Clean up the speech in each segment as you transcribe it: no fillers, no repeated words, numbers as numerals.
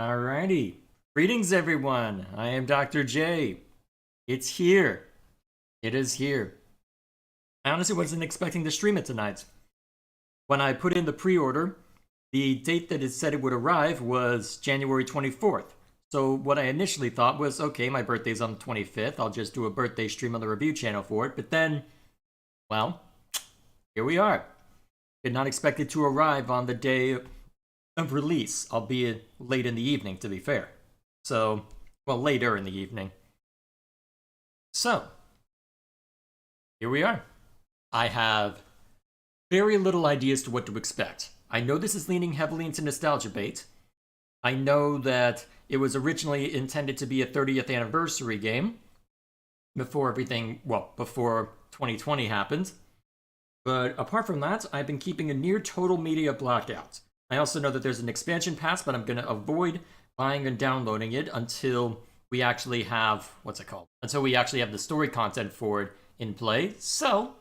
Alrighty. Greetings, everyone. I am Dr. J. It's here. It is here. I honestly wasn't expecting to stream it tonight. When I put in the pre-order, the date that it said it would arrive was January 24th. So what I initially thought was, okay, my birthday's on the 25th. I'll just do a birthday stream on the review channel for it. But then, well, here we are. Did not expect it to arrive on the day of release, albeit late in the evening, to be fair. So, well, later in the evening. So, here we are. I have very little ideas to what to expect. I know this is leaning heavily into nostalgia bait. I know that it was originally intended to be a 30th anniversary game before everything, well, before 2020 happened. But apart from that, I've been keeping a near total media blackout. I also know that there's an expansion pass, but I'm going to avoid buying and downloading it until we actually have, until we actually have the story content for it in play. So,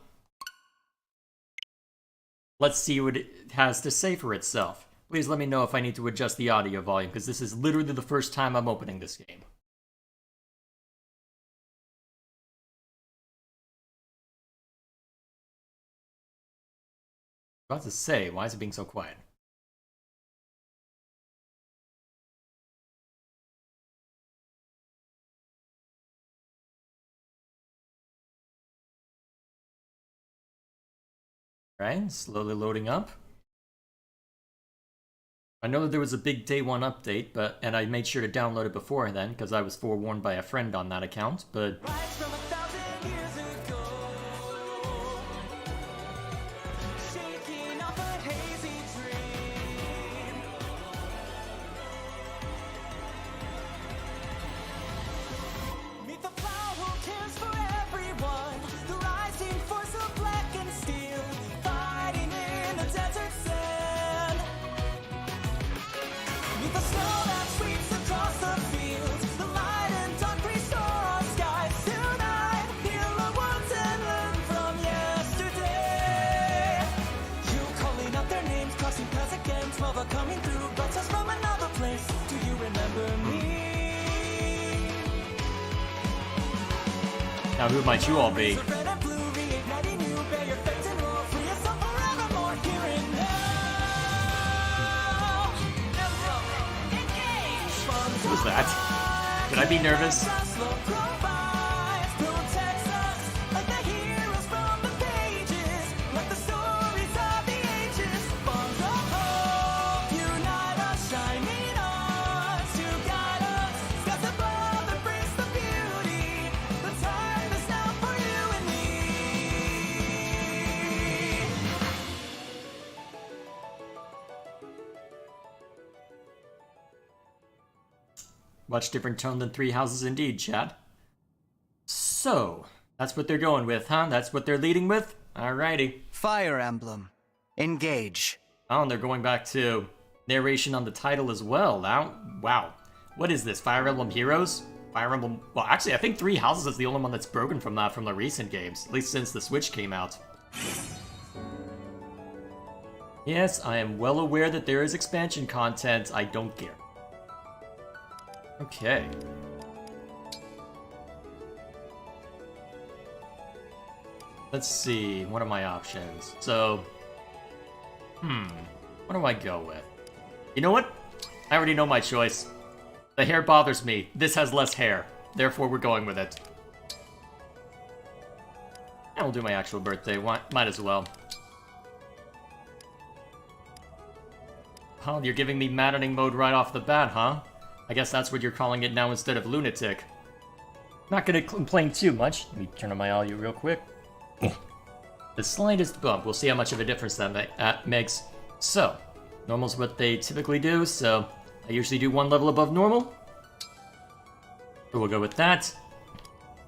let's see what it has to say for itself. Please let me know if I need to adjust the audio volume, because this is literally the first time I'm opening this game. I was about to say, why is it being so quiet? Right, slowly loading up. I know that there was a big day one update, and I made sure to download it before then, because I was forewarned by a friend on that account, but... Now, who might you all be? What was that? Could I be nervous? Much different tone than Three Houses indeed, Chad. So, that's what they're going with, huh? That's what they're leading with? Alrighty. Fire Emblem. Engage. Oh, and they're going back to narration on the title as well. Now, wow. What is this, Fire Emblem Heroes? Fire Emblem... Well, actually, I think Three Houses is the only one that's broken from that from the recent games. At least since the Switch came out. Yes, I am well aware that there is expansion content. I don't care. Okay. Let's see, what are my options? So, what do I go with? You know what? I already know my choice. The hair bothers me. This has less hair. Therefore, we're going with it. And we'll do my actual birthday. Might as well. Oh, you're giving me maddening mode right off the bat, huh? I guess that's what you're calling it now instead of lunatic. Not gonna complain too much. Let me turn on my audio real quick. The slightest bump. We'll see how much of a difference that makes. So, normal's what they typically do, so I usually do one level above normal. So we'll go with that.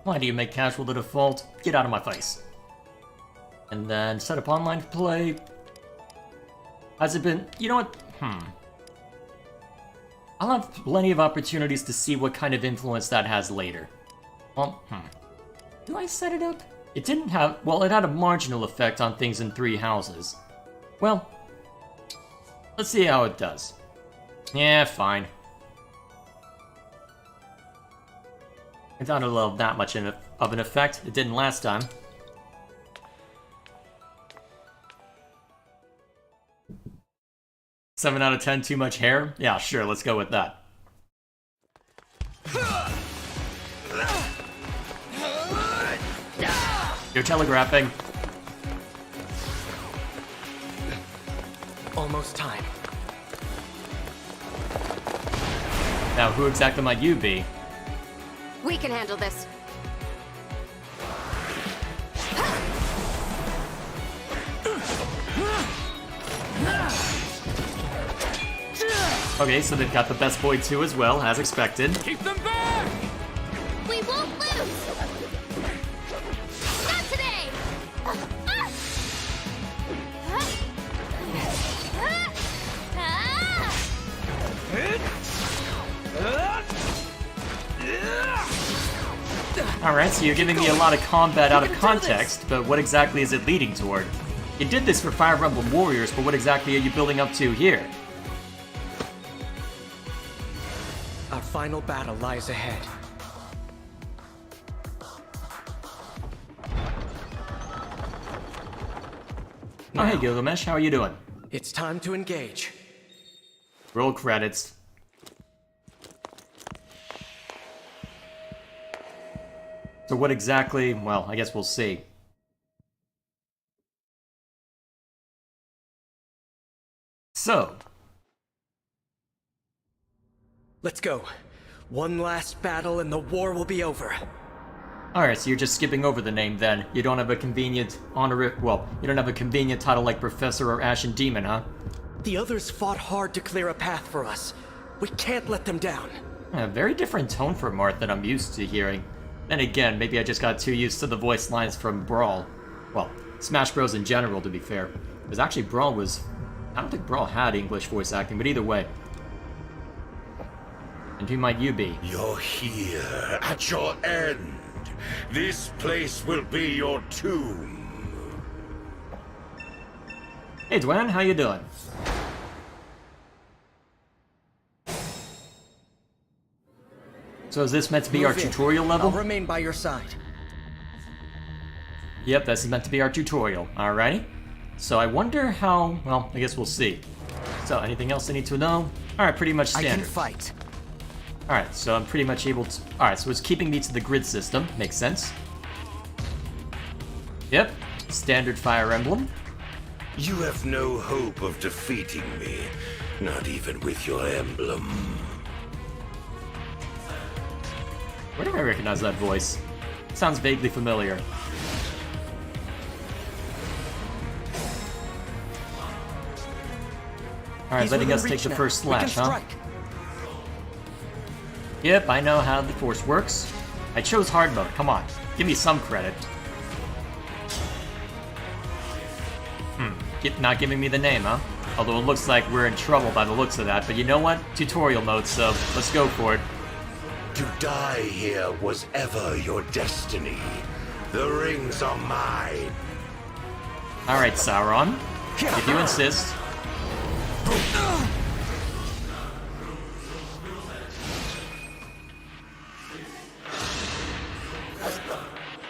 Why do you make casual the default? Get out of my face. And then set up online play. Has it been... You know what? I'll have plenty of opportunities to see what kind of influence that has later. Well, do I set it up? It didn't have... Well, it had a marginal effect on things in Three Houses. Well, let's see how it does. Yeah, fine. I thought it would have that much of an effect. It didn't last time. Seven out of 10, too much hair? Yeah, sure, let's go with that. You're telegraphing. Almost time. Now, who exactly might you be? We can handle this. Okay, so they've got the best boy too as well, as expected. Keep them back! We won't lose! Not today! Alright, so you're giving me a lot of combat out of context, but what exactly is it leading toward? You did this for Fire Emblem Warriors, but what exactly are you building up to here? Our final battle lies ahead. Oh, hey Gilgamesh, how are you doing? It's time to engage. Roll credits. So what exactly, well, I guess we'll see. So, Let's go. One last battle and the war will be over. alright, so you're just skipping over the name then. You don't have a convenient you don't have a convenient title like Professor or Ashen Demon, huh? The others fought hard to clear a path for us. We can't let them down. A very different tone from Marth than I'm used to hearing. Then again, maybe I just got too used to the voice lines from Brawl. Well, Smash Bros in general, to be fair. Because actually Brawl was... I don't think Brawl had English voice acting, but either way. And who might you be? You're here, at your end. This place will be your tomb. Hey Dwan, how you doing? So is this meant to be our Move in. tutorial I'll level? remain by your side. Yep, this is meant to be our tutorial. Alrighty. So I wonder how... Well, I guess we'll see. So, anything else I need to know? Alright, pretty much I can standard. fight. Alright, so I'm pretty much able to... Alright, so it's keeping me to the grid system. Makes sense. Yep, standard Fire Emblem. You have no hope of defeating me, not even with your emblem. Where do I recognize that voice? Sounds vaguely familiar. Alright, He's letting within us take reach the now. first We can slash, huh? strike. Yep, I know how the Force works. I chose hard mode, come on. Give me some credit. Not giving me the name, huh? Although it looks like we're in trouble by the looks of that, but you know what? Tutorial mode, so let's go for it. To die here was ever your destiny. The rings are mine. Alright, Sauron. If you insist.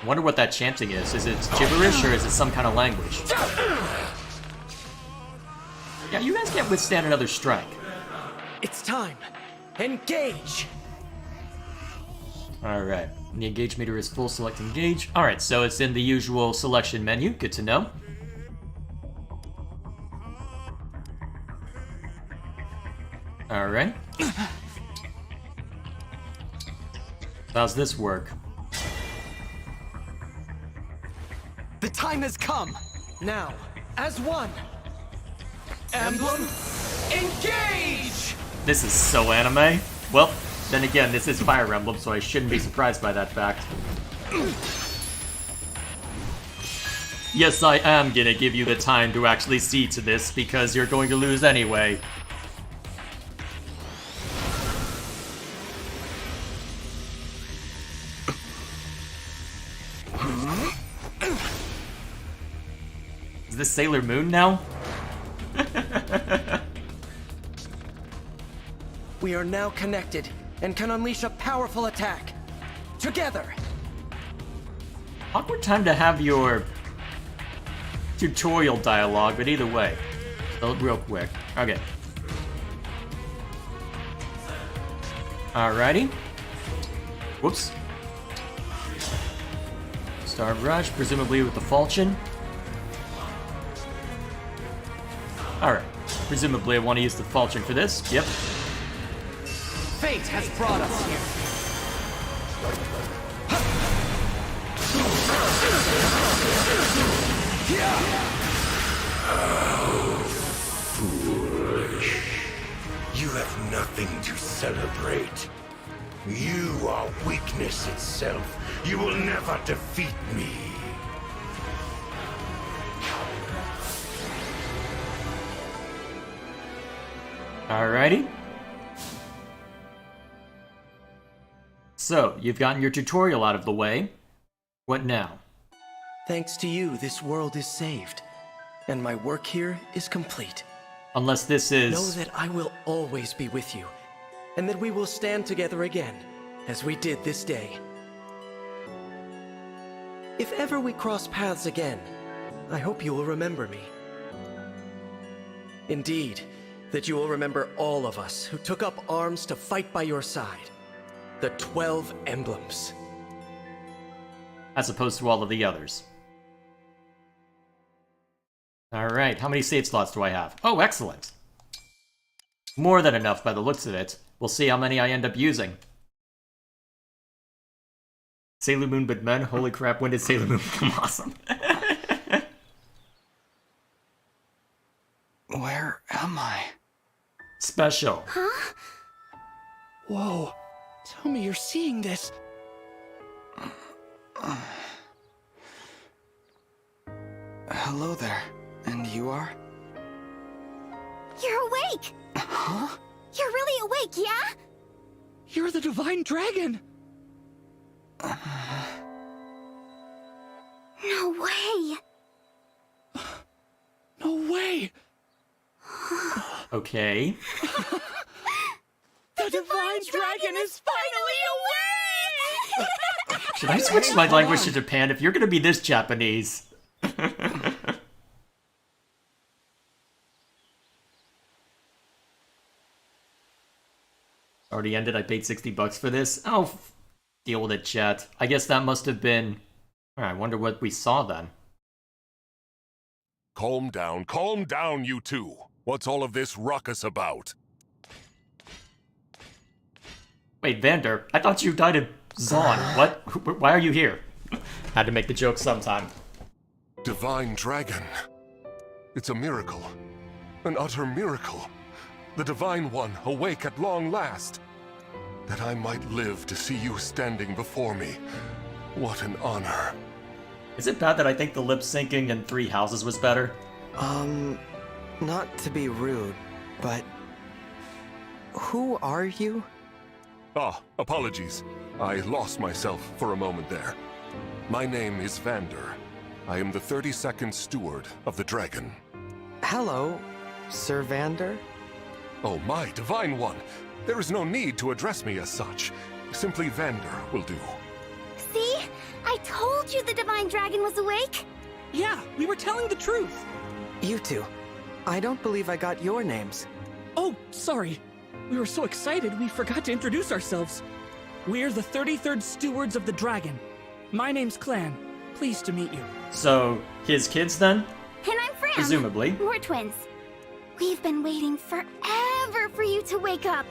Wonder what that chanting is. Is it gibberish or is it some kind of language? Yeah, you guys can't withstand another strike. It's time. Engage. Alright, the engage meter is full, select engage. Alright, so it's in the usual selection menu, good to know. Alright. How's this work? The time has come. Now, as one. Emblem, engage! This is so anime. Well, then again, this is Fire Emblem, so I shouldn't be surprised by that fact. Yes, I am gonna give you the time to actually see to this, because you're going to lose anyway. Is this Sailor Moon now? We are now connected and can unleash a powerful attack. Together! Awkward time to have your tutorial dialogue, but either way. So, real quick. Okay. Alrighty. Whoops. Star Rush, presumably with the falchion. Alright. Presumably I want to use the falchion for this. Yep. Fate has brought us here. Foolish. You have nothing to celebrate. You are weakness itself. You will never defeat me. Alrighty. So, you've gotten your tutorial out of the way. What now? Thanks to you, this world is saved. And my work here is complete. Unless this is... Know that I will always be with you. And that we will stand together again, as we did this day. If ever we cross paths again, I hope you will remember me. Indeed, that you will remember all of us who took up arms to fight by your side. The 12 emblems. As opposed to all of the others. Alright, how many save slots do I have? Oh, excellent! More than enough by the looks of it. We'll see how many I end up using. Sailor Moon but men? Holy crap, when did Sailor Moon become awesome? Where am I? Special. Huh? Whoa, tell me you're seeing this. Hello there. And you are? You're awake! Huh? You're really awake, yeah? You're the Divine Dragon! No way! No way! Okay. The Divine Dragon is finally awake! Should I switch my language to Japan if you're gonna be this Japanese? Already ended, I paid $60 for this. Oh, deal with it, chat. I guess that must have been... Alright, I wonder what we saw then. Calm down, you two. What's all of this ruckus about? Wait, Vander, I thought you died in Zon. What? Why are you here? Had to make the joke sometime. Divine Dragon. It's a miracle. An utter miracle. The Divine One awake at long last. That I might live to see you standing before me. What an honor. Is it bad that I think the lip syncing in Three Houses was better? Not to be rude, but... who are you? Ah, apologies. I lost myself for a moment there. My name is Vander. I am the 32nd Steward of the Dragon. Hello, Sir Vander? Oh, my Divine One! There is no need to address me as such. Simply Vander will do. See? I told you the Divine Dragon was awake! Yeah, we were telling the truth. You two. I don't believe I got your names. Oh, sorry. We were so excited we forgot to introduce ourselves. We're the 33rd Stewards of the Dragon. My name's Clan. Pleased to meet you. So, his kids then? And I'm Fran! Presumably. We're twins. We've been waiting forever for you to wake up!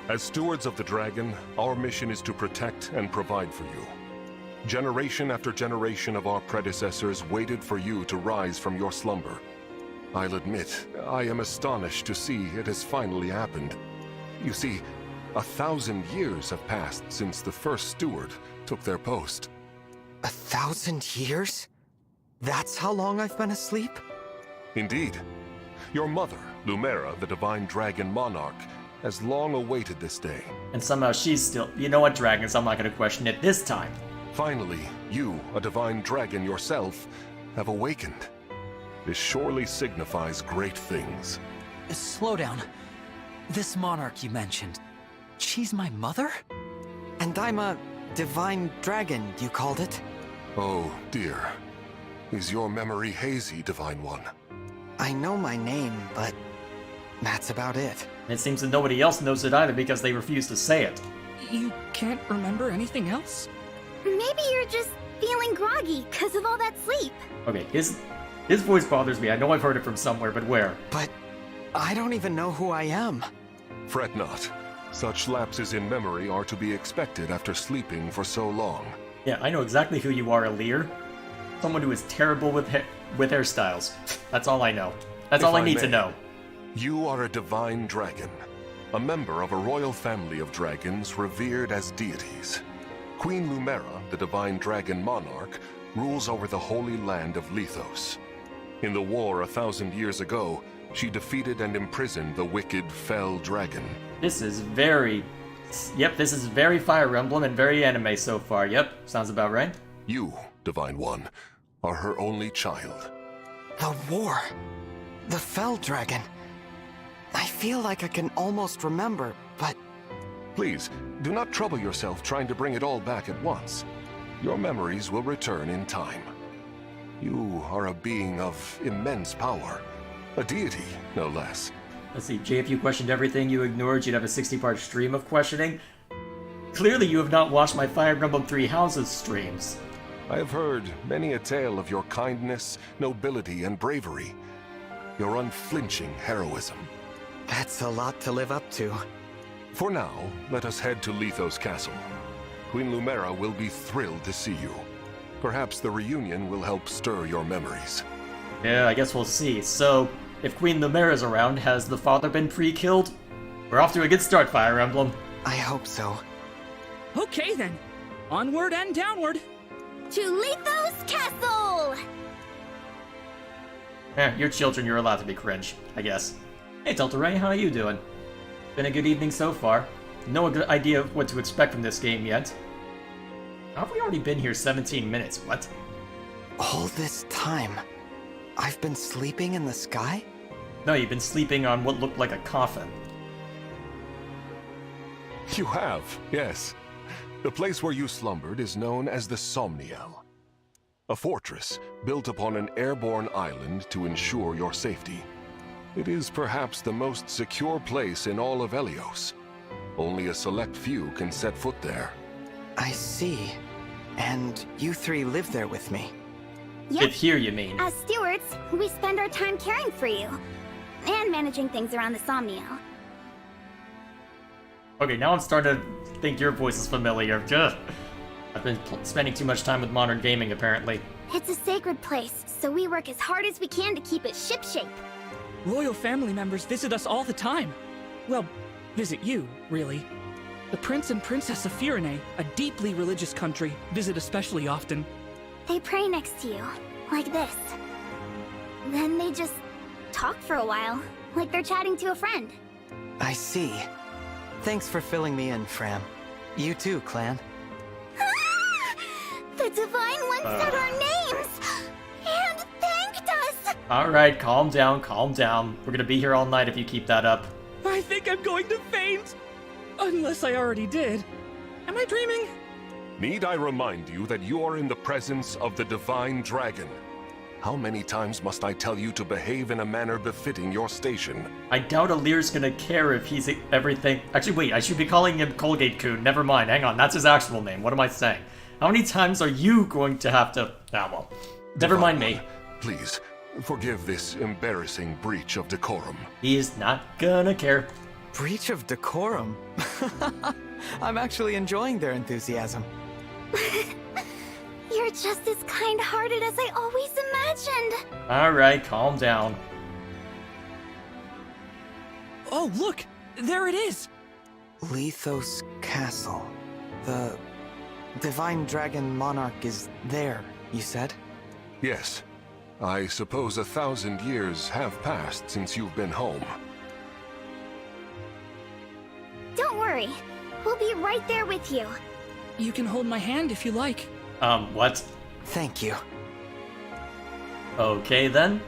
As stewards of the dragon, our mission is to protect and provide for you. Generation after generation of our predecessors waited for you to rise from your slumber. I'll admit, I am astonished to see it has finally happened. You see, 1,000 years have passed since the first steward took their post. 1,000 years? That's how long I've been asleep? Indeed. Your mother, Lumera, the Divine Dragon Monarch, has long awaited this day. And somehow she's still... You know what, dragons, I'm not gonna question it this time. Finally, you, a Divine Dragon yourself, have awakened. This surely signifies great things. Slow down. This monarch you mentioned, she's my mother? And I'm a divine dragon, you called it? Oh, dear. Is your memory hazy, Divine One? I know my name, but that's about it. And it seems that nobody else knows it either because they refuse to say it. You can't remember anything else? Maybe you're just feeling groggy because of all that sleep. Okay, his voice bothers me. I know I've heard it from somewhere, but where? But I don't even know who I am. Fret not. Such lapses in memory are to be expected after sleeping for so long. Yeah, I know exactly who you are, Alir. Someone who is terrible with hairstyles. That's all I know. That's all I need to know. You are a divine dragon, a member of a royal family of dragons revered as deities. Queen Lumera, the divine dragon monarch, rules over the holy land of Lethos. In the war 1,000 years ago, she defeated and imprisoned the wicked fell dragon. This is very... Yep, this is very Fire Emblem and very anime so far. Yep, sounds about right. You, Divine One, are her only child. The war. The fell dragon. I feel like I can almost remember, but Please, do not trouble yourself trying to bring it all back at once. Your memories will return in time. You are a being of immense power. A deity, no less. Let's see, Jay, if you questioned everything you ignored, you'd have a 60-part stream of questioning. Clearly you have not watched my Fire Emblem Three Houses streams. I have heard many a tale of your kindness, nobility, and bravery. Your unflinching heroism. that's a lot to live up to. For now, let us head to Lethos Castle. Queen Lumera will be thrilled to see you. Perhaps the reunion will help stir your memories. Yeah, I guess we'll see. So, if Queen Lumera's around, has the father been pre-killed? We're off to a good start, Fire Emblem. I hope so. Okay then. Onward and downward. To Lethos Castle! You're children, you're allowed to be cringe, I guess. Hey, Delta Ray, how are you doing? Been a good evening so far. No good idea of what to expect from this game yet. How have we already been here 17 minutes? What? All this time, I've been sleeping in the sky? No, you've been sleeping on what looked like a coffin. You have, yes. The place where you slumbered is known as the Somniel. A fortress built upon an airborne island to ensure your safety. It is perhaps the most secure place in all of Helios. Only a select few can set foot there. I see. And you three live there with me. If Yep. here, you mean. As stewards, we spend our time caring for you. And managing things around the Somniel. Okay, now I'm starting to think your voice is familiar. Ugh. I've been spending too much time with modern gaming, apparently. It's a sacred place, so we work as hard as we can to keep it shipshape. Royal family members visit us all the time. Well, visit you, really. The Prince and Princess of Firene, a deeply religious country, visit especially often. They pray next to you, like this. Then they just talk for a while, like they're chatting to a friend. I see. Thanks for filling me in, Fram. You too, Clan. The Divine One said our names! And thanked us! Alright, calm down, calm down. We're gonna be here all night if you keep that up. I think I'm going to faint! Unless I already did. Am I dreaming? Need I remind you that you are in the presence of the Divine Dragon? How many times must I tell you to behave in a manner befitting your station? I doubt Alir's gonna care if he's everything. Actually, wait, I should be calling him Colgate-kun. Never mind, hang on, that's his actual name. What am I saying? How many times are you going to have to. Ah, well. Never mind me. Please, forgive this embarrassing breach of decorum. He's not gonna care. Breach of decorum. I'm actually enjoying their enthusiasm. You're just as kind-hearted as I always imagined. Alright, calm down. Oh, look! There it is! Lethos Castle. The Divine Dragon Monarch is there, you said? Yes. I suppose 1,000 years have passed since you've been home. Don't worry. We'll be right there with you. You can hold my hand if you like. What? Thank you. Okay then.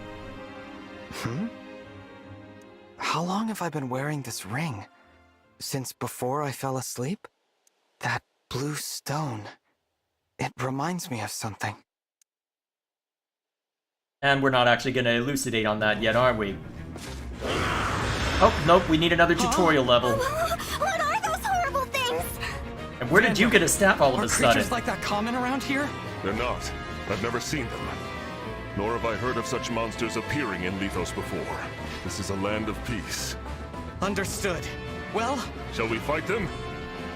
How long have I been wearing this ring? Since before I fell asleep? That blue stone. It reminds me of something. And we're not actually going to elucidate on that yet, are we? Oh, nope, we need another tutorial level. What are those horrible things? And where did you get a staff all of Are a sudden? creatures like that common around here? They're not. I've never seen them. Nor have I heard of such monsters appearing in Lithos before. This is a land of peace. Understood. Well, Shall we fight them?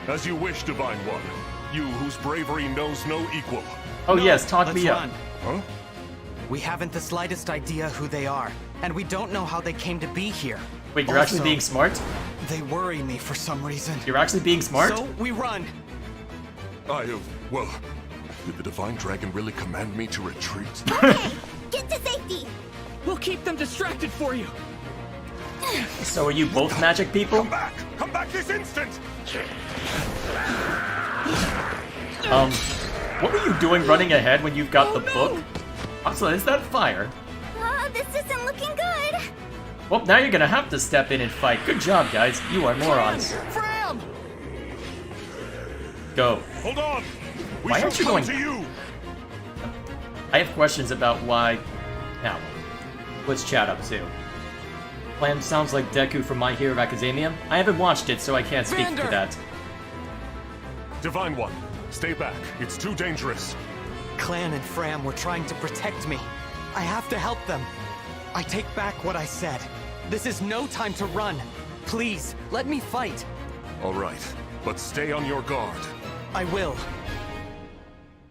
As you wish, Divine One. You whose bravery knows no equal. Oh no, yes, talk let's me up. run. Huh? We haven't the slightest idea who they are, and we don't know how they came to be here. Wait, you're actually Also, being smart? They worry me for some reason. You're actually being smart? So we run. Well, did the Divine Dragon really command me to retreat? Okay, get to safety. We'll keep them distracted for you. So are you both magic people? Come back! Come back this instant! What were you doing running ahead when you've got Oh, the no! book? Also, is that fire? This isn't looking good. Well, now you're gonna have to step in and fight. Good job, guys. You are morons. Fram! Go. Hold on! We Why shall aren't you come going- to you! I have questions about why... Now, what's Chad up to? Clam sounds like Deku from My Hero Academia. I haven't watched it, so I can't speak to Vander! that. Divine One, stay back. It's too dangerous. Clan and Fram were trying to protect me. I have to help them. I take back what I said. This is no time to run. Please, let me fight. All right, but stay on your guard. I will.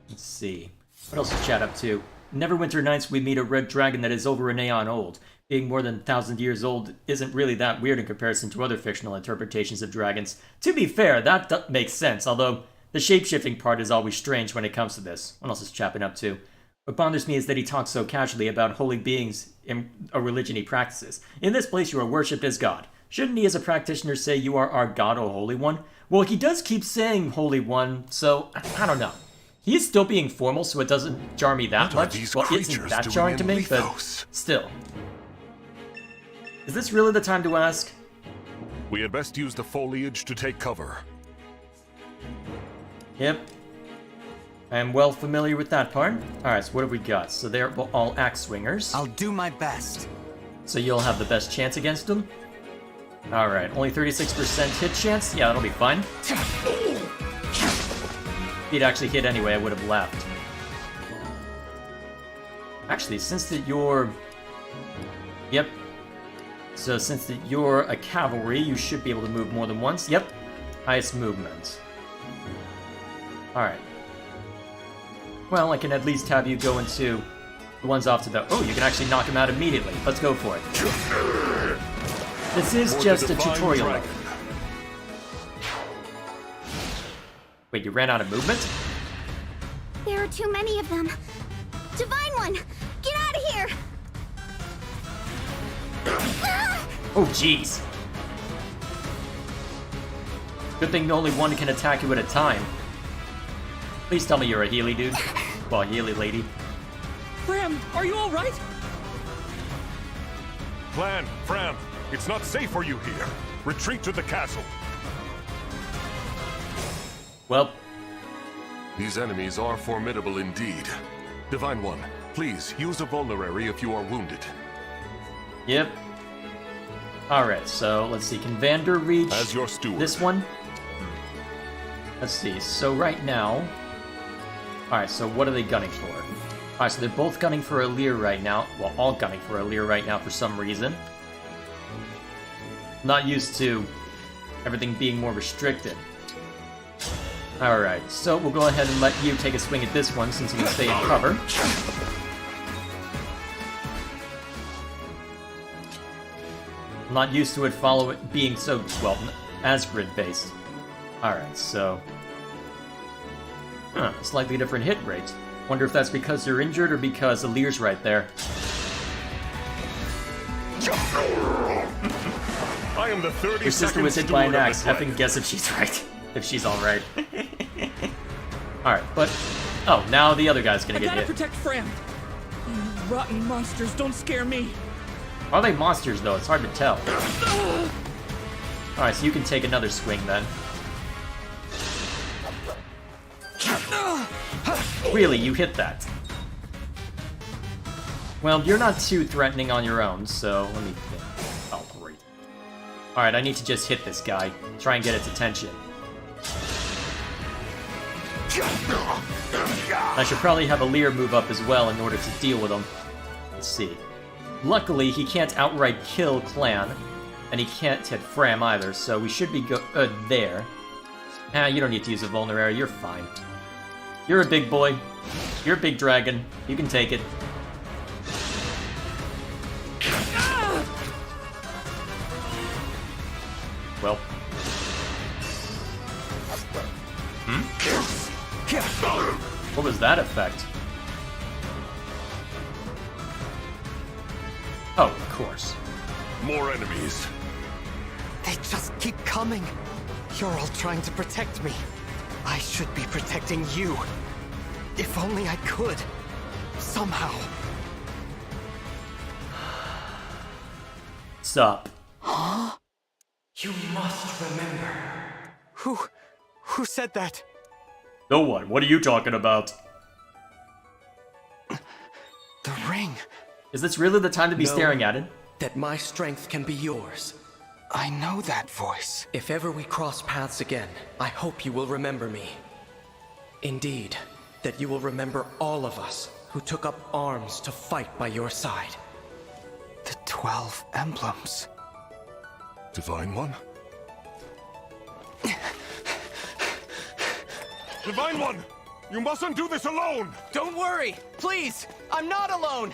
Let's see. What else is Chad up to? Neverwinter Nights, we meet a red dragon that is over an aeon old. Being more than 1,000 years old isn't really that weird in comparison to other fictional interpretations of dragons. To be fair, that makes sense, although the shapeshifting part is always strange when it comes to this. What else is Chapin up to? What bothers me is that he talks so casually about holy beings in a religion he practices. In this place you are worshipped as God. Shouldn't he as a practitioner say you are our God, O Holy One? Well, he does keep saying Holy One, so I don't know. He is still being formal, so it doesn't jar me that What are much. these Well, isn't creatures that doing jarring to in me, but Lithos? still. Is this really the time to ask? We had best use the foliage to take cover. Yep. I am well familiar with that part. Alright, so what have we got? So they're all axe swingers. I'll do my best. So you'll have the best chance against them? Alright, only 36% hit chance? Yeah, that'll be fine. If he'd actually hit anyway, I would have left. Actually, since that you're... Yep. So since that you're a cavalry, you should be able to move more than once. Yep. Highest movement. Alright. Well, I can at least have you go into the ones off to the... Oh, you can actually knock him out immediately. Let's go for it. This is For just the a Divine tutorial. Dragon. Wait, you ran out of movement? There are too many of them. Divine One, get out of here! Ah! Oh, jeez. Good thing only one can attack you at a time. Please tell me you're a Healy dude. Well, Healy lady. Fram, are you alright? Clan, Fram, it's not safe for you here. Retreat to the castle. Well, These enemies are formidable indeed. Divine One, please use a vulnerary if you are wounded. yep. Alright, so let's see. Can Vander reach As your steward. this one? Let's see. So right now... Alright, so what are they gunning for? Alright, so they're both gunning for a Lear right now. Well, all gunning for a Lear right now for some reason. Not used to everything being more restricted. Alright, so we'll go ahead and let you take a swing at this one since you can stay in cover. I'm not used to it being so, well, as grid-based. Alright, so... slightly different hit rate. Wonder if that's because you're injured or because Alir's right there. I am the 32nd Your sister was hit by an steward of axe. this land. Effing guess if she's right. If she's alright. Alright, but... Oh, now the other guy's gonna I get gotta hit. protect Fram. You rotten monsters don't scare me. Are they monsters, though? It's hard to tell. Alright, so you can take another swing, then. Really, you hit that. Well, you're not too threatening on your own, so let me think. Oh, great. Alright, I need to just hit this guy. Try and get its attention. I should probably have a Lear move up as well in order to deal with him. Let's see. Luckily, he can't outright kill Clan, and he can't hit Fram either, so we should be good there. Ah, you don't need to use a vulnerary, you're fine. You're a big boy. You're a big dragon. You can take it. Well. What was that effect? Oh, of course. More enemies. They just keep coming. You're all trying to protect me. I should be protecting you. If only I could. Somehow. Sup? You must remember. Who said that? No one. What are you talking about? The ring. Is this really the time to be No. staring at it? That my strength can be yours. I know that voice. If ever we cross paths again, I hope you will remember me. Indeed, that you will remember all of us who took up arms to fight by your side. The 12 emblems. Divine One? Divine One! You mustn't do this alone! Don't worry! Please! I'm not alone!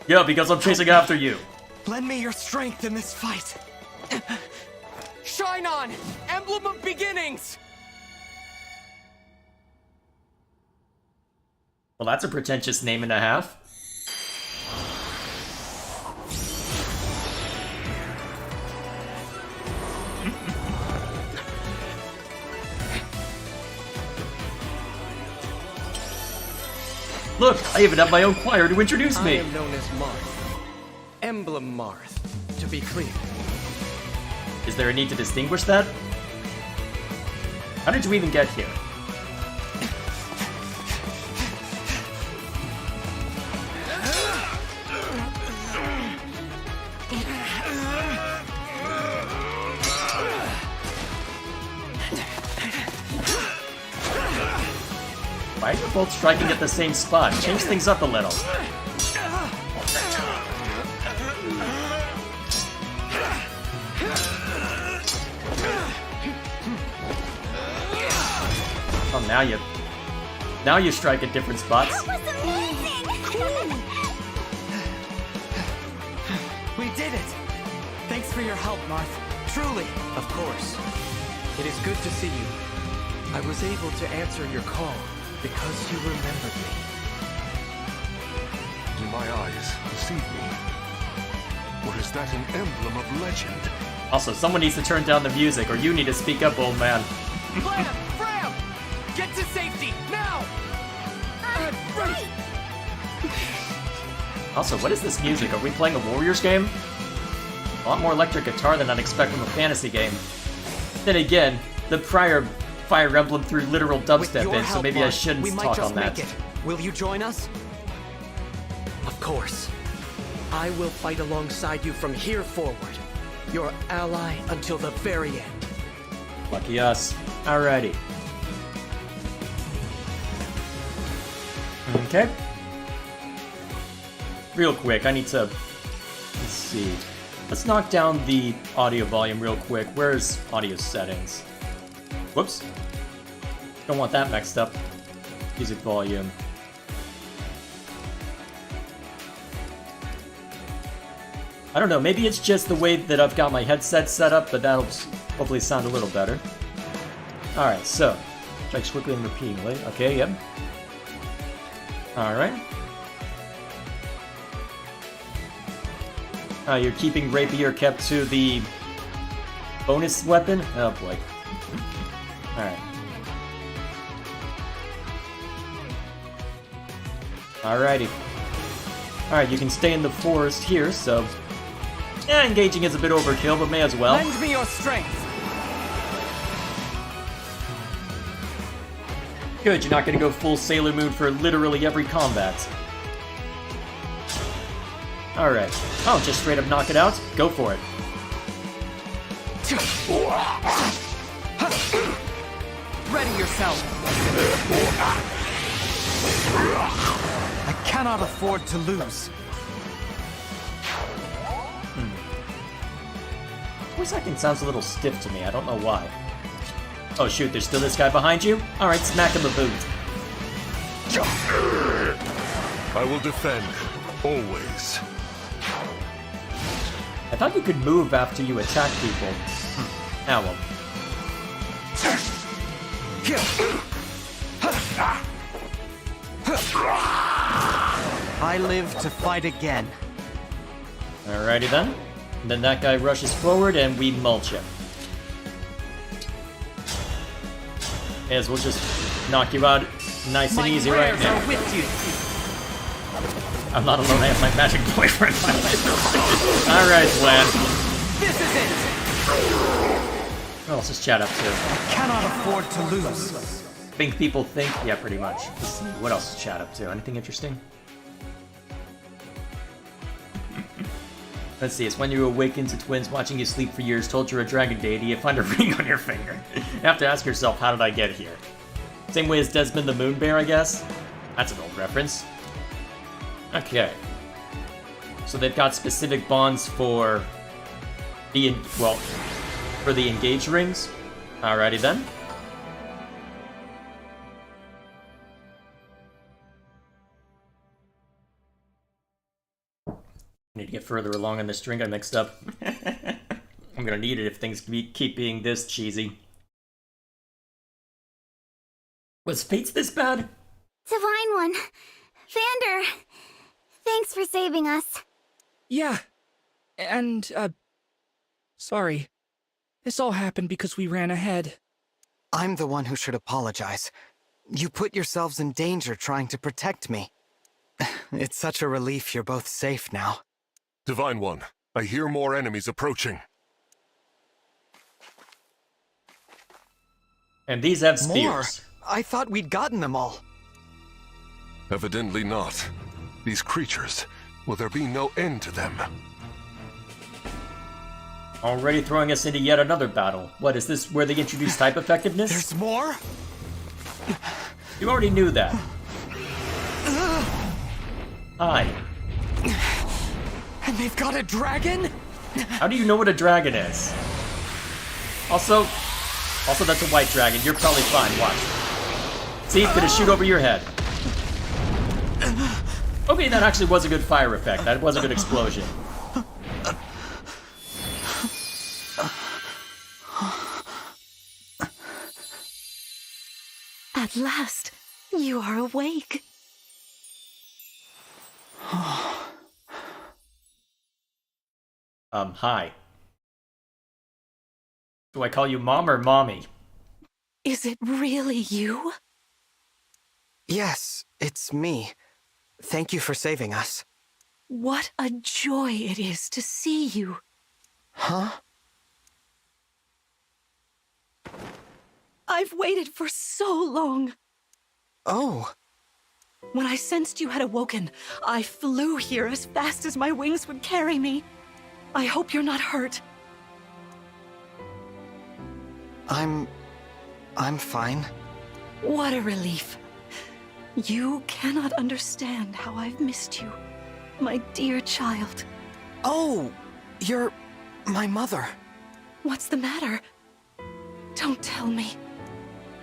Yeah, because I'm chasing after you. Lend me your strength in this fight. Shine on! Emblem of Beginnings! Well, that's a pretentious name and a half. Look, I even have my own choir to introduce I me. am known as Marth. Emblem Marth, to be clear. Is there a need to distinguish that? How did you even get here? Why are you both striking at the same spot? Change things up a little. Oh, now you strike at different spots. That was amazing! We did it! Thanks for your help, Marth. Truly. Of course. It is good to see you. I was able to answer your call because you remembered me. Do my eyes deceive me? Or is that an emblem of legend? Also, someone needs to turn down the music, or you need to speak up, old man. Flam! Fram! Get to safety, now! Right! Also, what is this music? Are we playing a Warriors game? A lot more electric guitar than I'd expect from a fantasy game. Then again, the prior Fire Emblem threw literal With dubstep your in, so help, maybe I Marth, shouldn't we might talk just on that. make it. Will you join us? Of course. I will fight alongside you from here forward. Your ally until the very end. Lucky us. Alrighty. Okay. Real quick, I need to... Let's see. Let's knock down the audio volume real quick. Where's audio settings? Whoops. Don't want that mixed up. Music volume. I don't know, maybe it's just the way that I've got my headset set up, but that'll hopefully sound a little better. Alright, so, strikes quickly and repeatedly. Okay, yep. Alright. You're keeping Rapier kept to the bonus weapon? Oh boy. Alright. Alrighty. Alright, you can stay in the forest here, so... Yeah, engaging is a bit overkill, but may as well. Lend me your strength. Good, you're not gonna go full Sailor Moon for literally every combat. Alright. Oh, just straight up knock it out? Go for it. Ready yourself! I cannot afford to lose. Voice acting sounds a little stiff to me, I don't know why. Oh shoot, there's still this guy behind you? Alright, smack him a boot. I will defend, always. I thought you could move after you attack people. Ah well. I live to fight again. Alrighty then. And then that guy rushes forward and we mulch him. As we'll just knock you out nice and easy right now. Are with you. I'm not alone, I have my magic boyfriend. Alright, Vlad. This is it! What else is chat up to? Cannot afford to lose. Think people think? Yeah, pretty much. Let's see, what else is chat up to? Anything interesting? Let's see, it's when you awaken to twins watching you sleep for years, told you're a dragon deity, you find a ring on your finger. You have to ask yourself, how did I get here? Same way as Desmond the Moon Bear, I guess? That's an old reference. Okay. So they've got specific bonds for the, for the engaged rings. Alrighty then. I need to get further along on this string I mixed up. I'm gonna need it if things keep being this cheesy. Was Fates this bad? Divine One. Vander. Thanks for saving us. Yeah. And, sorry. This all happened because we ran ahead. I'm the one who should apologize. You put yourselves in danger trying to protect me. It's such a relief you're both safe now. Divine One, I hear more enemies approaching. And these have More? spears. I thought we'd gotten them all. Evidently not. These creatures, will there be no end to them? Already throwing us into yet another battle. What, is this where they introduce type effectiveness? There's more? You already knew that. Hi. And they've got a dragon? How do you know what a dragon is? Also, that's a white dragon. You're probably fine. Watch. See, it's gonna shoot over your head. Okay, that actually was a good fire effect. That was a good explosion. At last, you are awake. Hi. Do I call you Mom or Mommy? Is it really you? Yes, it's me. Thank you for saving us. What a joy it is to see you. Huh? I've waited for so long. Oh. When I sensed you had awoken, I flew here as fast as my wings would carry me. I hope you're not hurt. I'm fine. What a relief. You cannot understand how I've missed you, my dear child. Oh, you're my mother. What's the matter? Don't tell me.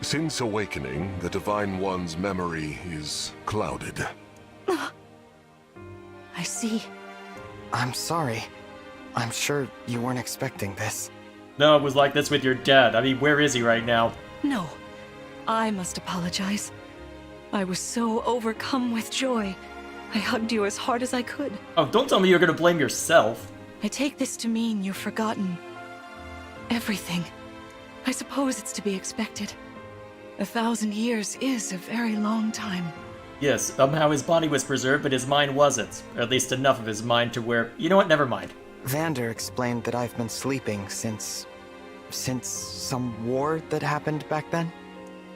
Since awakening, the Divine One's memory is clouded. I see. I'm sorry. I'm sure you weren't expecting this. No, it was like this with your dad. I mean, where is he right now? No, I must apologize. I was so overcome with joy. I hugged you as hard as I could. Oh, don't tell me you're gonna blame yourself. I take this to mean you've forgotten everything. I suppose it's to be expected. 1,000 years is a very long time. Yes, somehow his body was preserved, but his mind wasn't. Or at least enough of his mind to where... You know what? Never mind. Vander explained that I've been sleeping since some war that happened back then?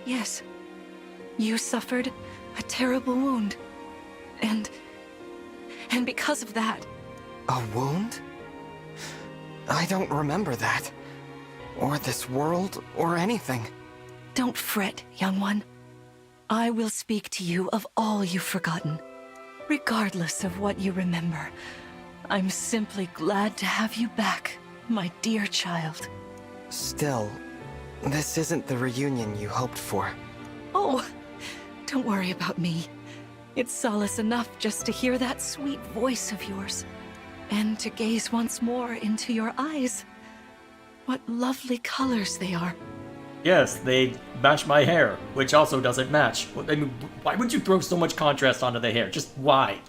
Yes. You suffered a terrible wound. And because of that... A wound? I don't remember that. Or this world, or anything. Don't fret, young one. I will speak to you of all you've forgotten. Regardless of what you remember, I'm simply glad to have you back, my dear child. Still, this isn't the reunion you hoped for. Oh, don't worry about me. It's solace enough just to hear that sweet voice of yours. And to gaze once more into your eyes. What lovely colors they are. Yes, they match my hair, which also doesn't match. I mean, why would you throw so much contrast onto the hair? Just why?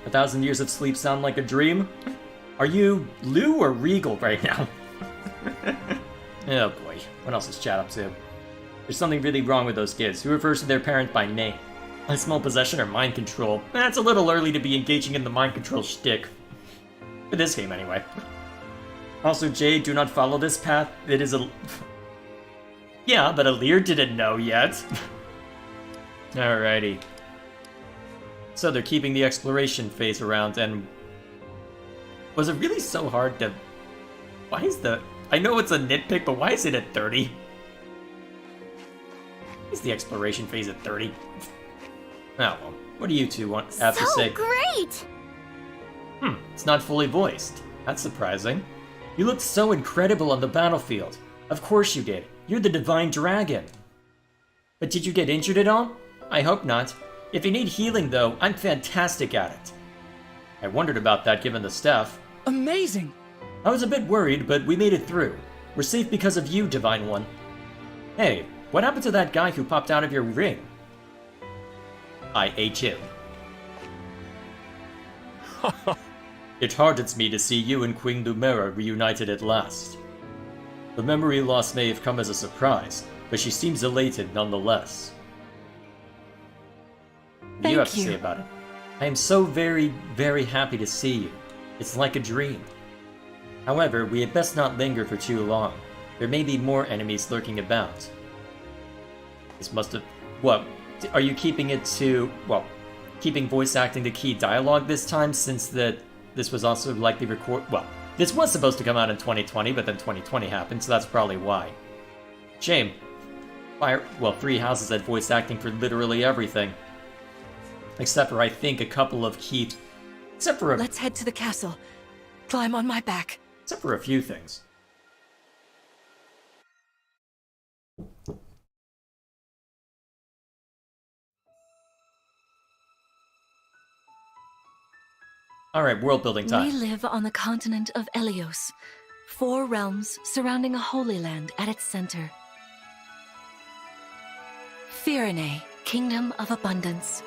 1,000 years of sleep sound like a dream? Are you Lou or Regal right now? Oh boy, what else is chat up to? There's something really wrong with those kids. Who refers to their parent by name? A small possession or mind control? It's a little early to be engaging in the mind control shtick. For this game, anyway. Also, Jay, do not follow this path. It is a... Yeah, but Alir didn't know yet. Alrighty. So they're keeping the exploration phase around, and... Was it really so hard to... Why is the... I know it's a nitpick, but why is it at 30? Is the exploration phase at 30? Oh, well. What do you two have to say? So great! It's not fully voiced. That's surprising. You looked so incredible on the battlefield. Of course you did. You're the Divine Dragon. But did you get injured at all? I hope not. If you need healing, though, I'm fantastic at it. I wondered about that given the staff. Amazing! I was a bit worried, but we made it through. We're safe because of you, Divine One. Hey, what happened to that guy who popped out of your ring? I ate him. It hardens me to see you and Queen Lumera reunited at last. The memory loss may have come as a surprise, but she seems elated nonetheless. What do you have to say about it? I am so very, very happy to see you. It's like a dream. However, we had best not linger for too long. There may be more enemies lurking about. This must have... What? Are you keeping it to... Well, keeping voice acting to key dialogue this time, since this was also likely well, this was supposed to come out in 2020, but then 2020 happened, so that's probably why. Shame. Well, Three Houses had voice acting for literally everything. Except for, I think, a couple of key... Except for Let's head to the castle. Climb on my back. Except for a few things. Alright, world building time. We live on the continent of Elios, 4 realms surrounding a holy land at its center. Firene, Kingdom of Abundance.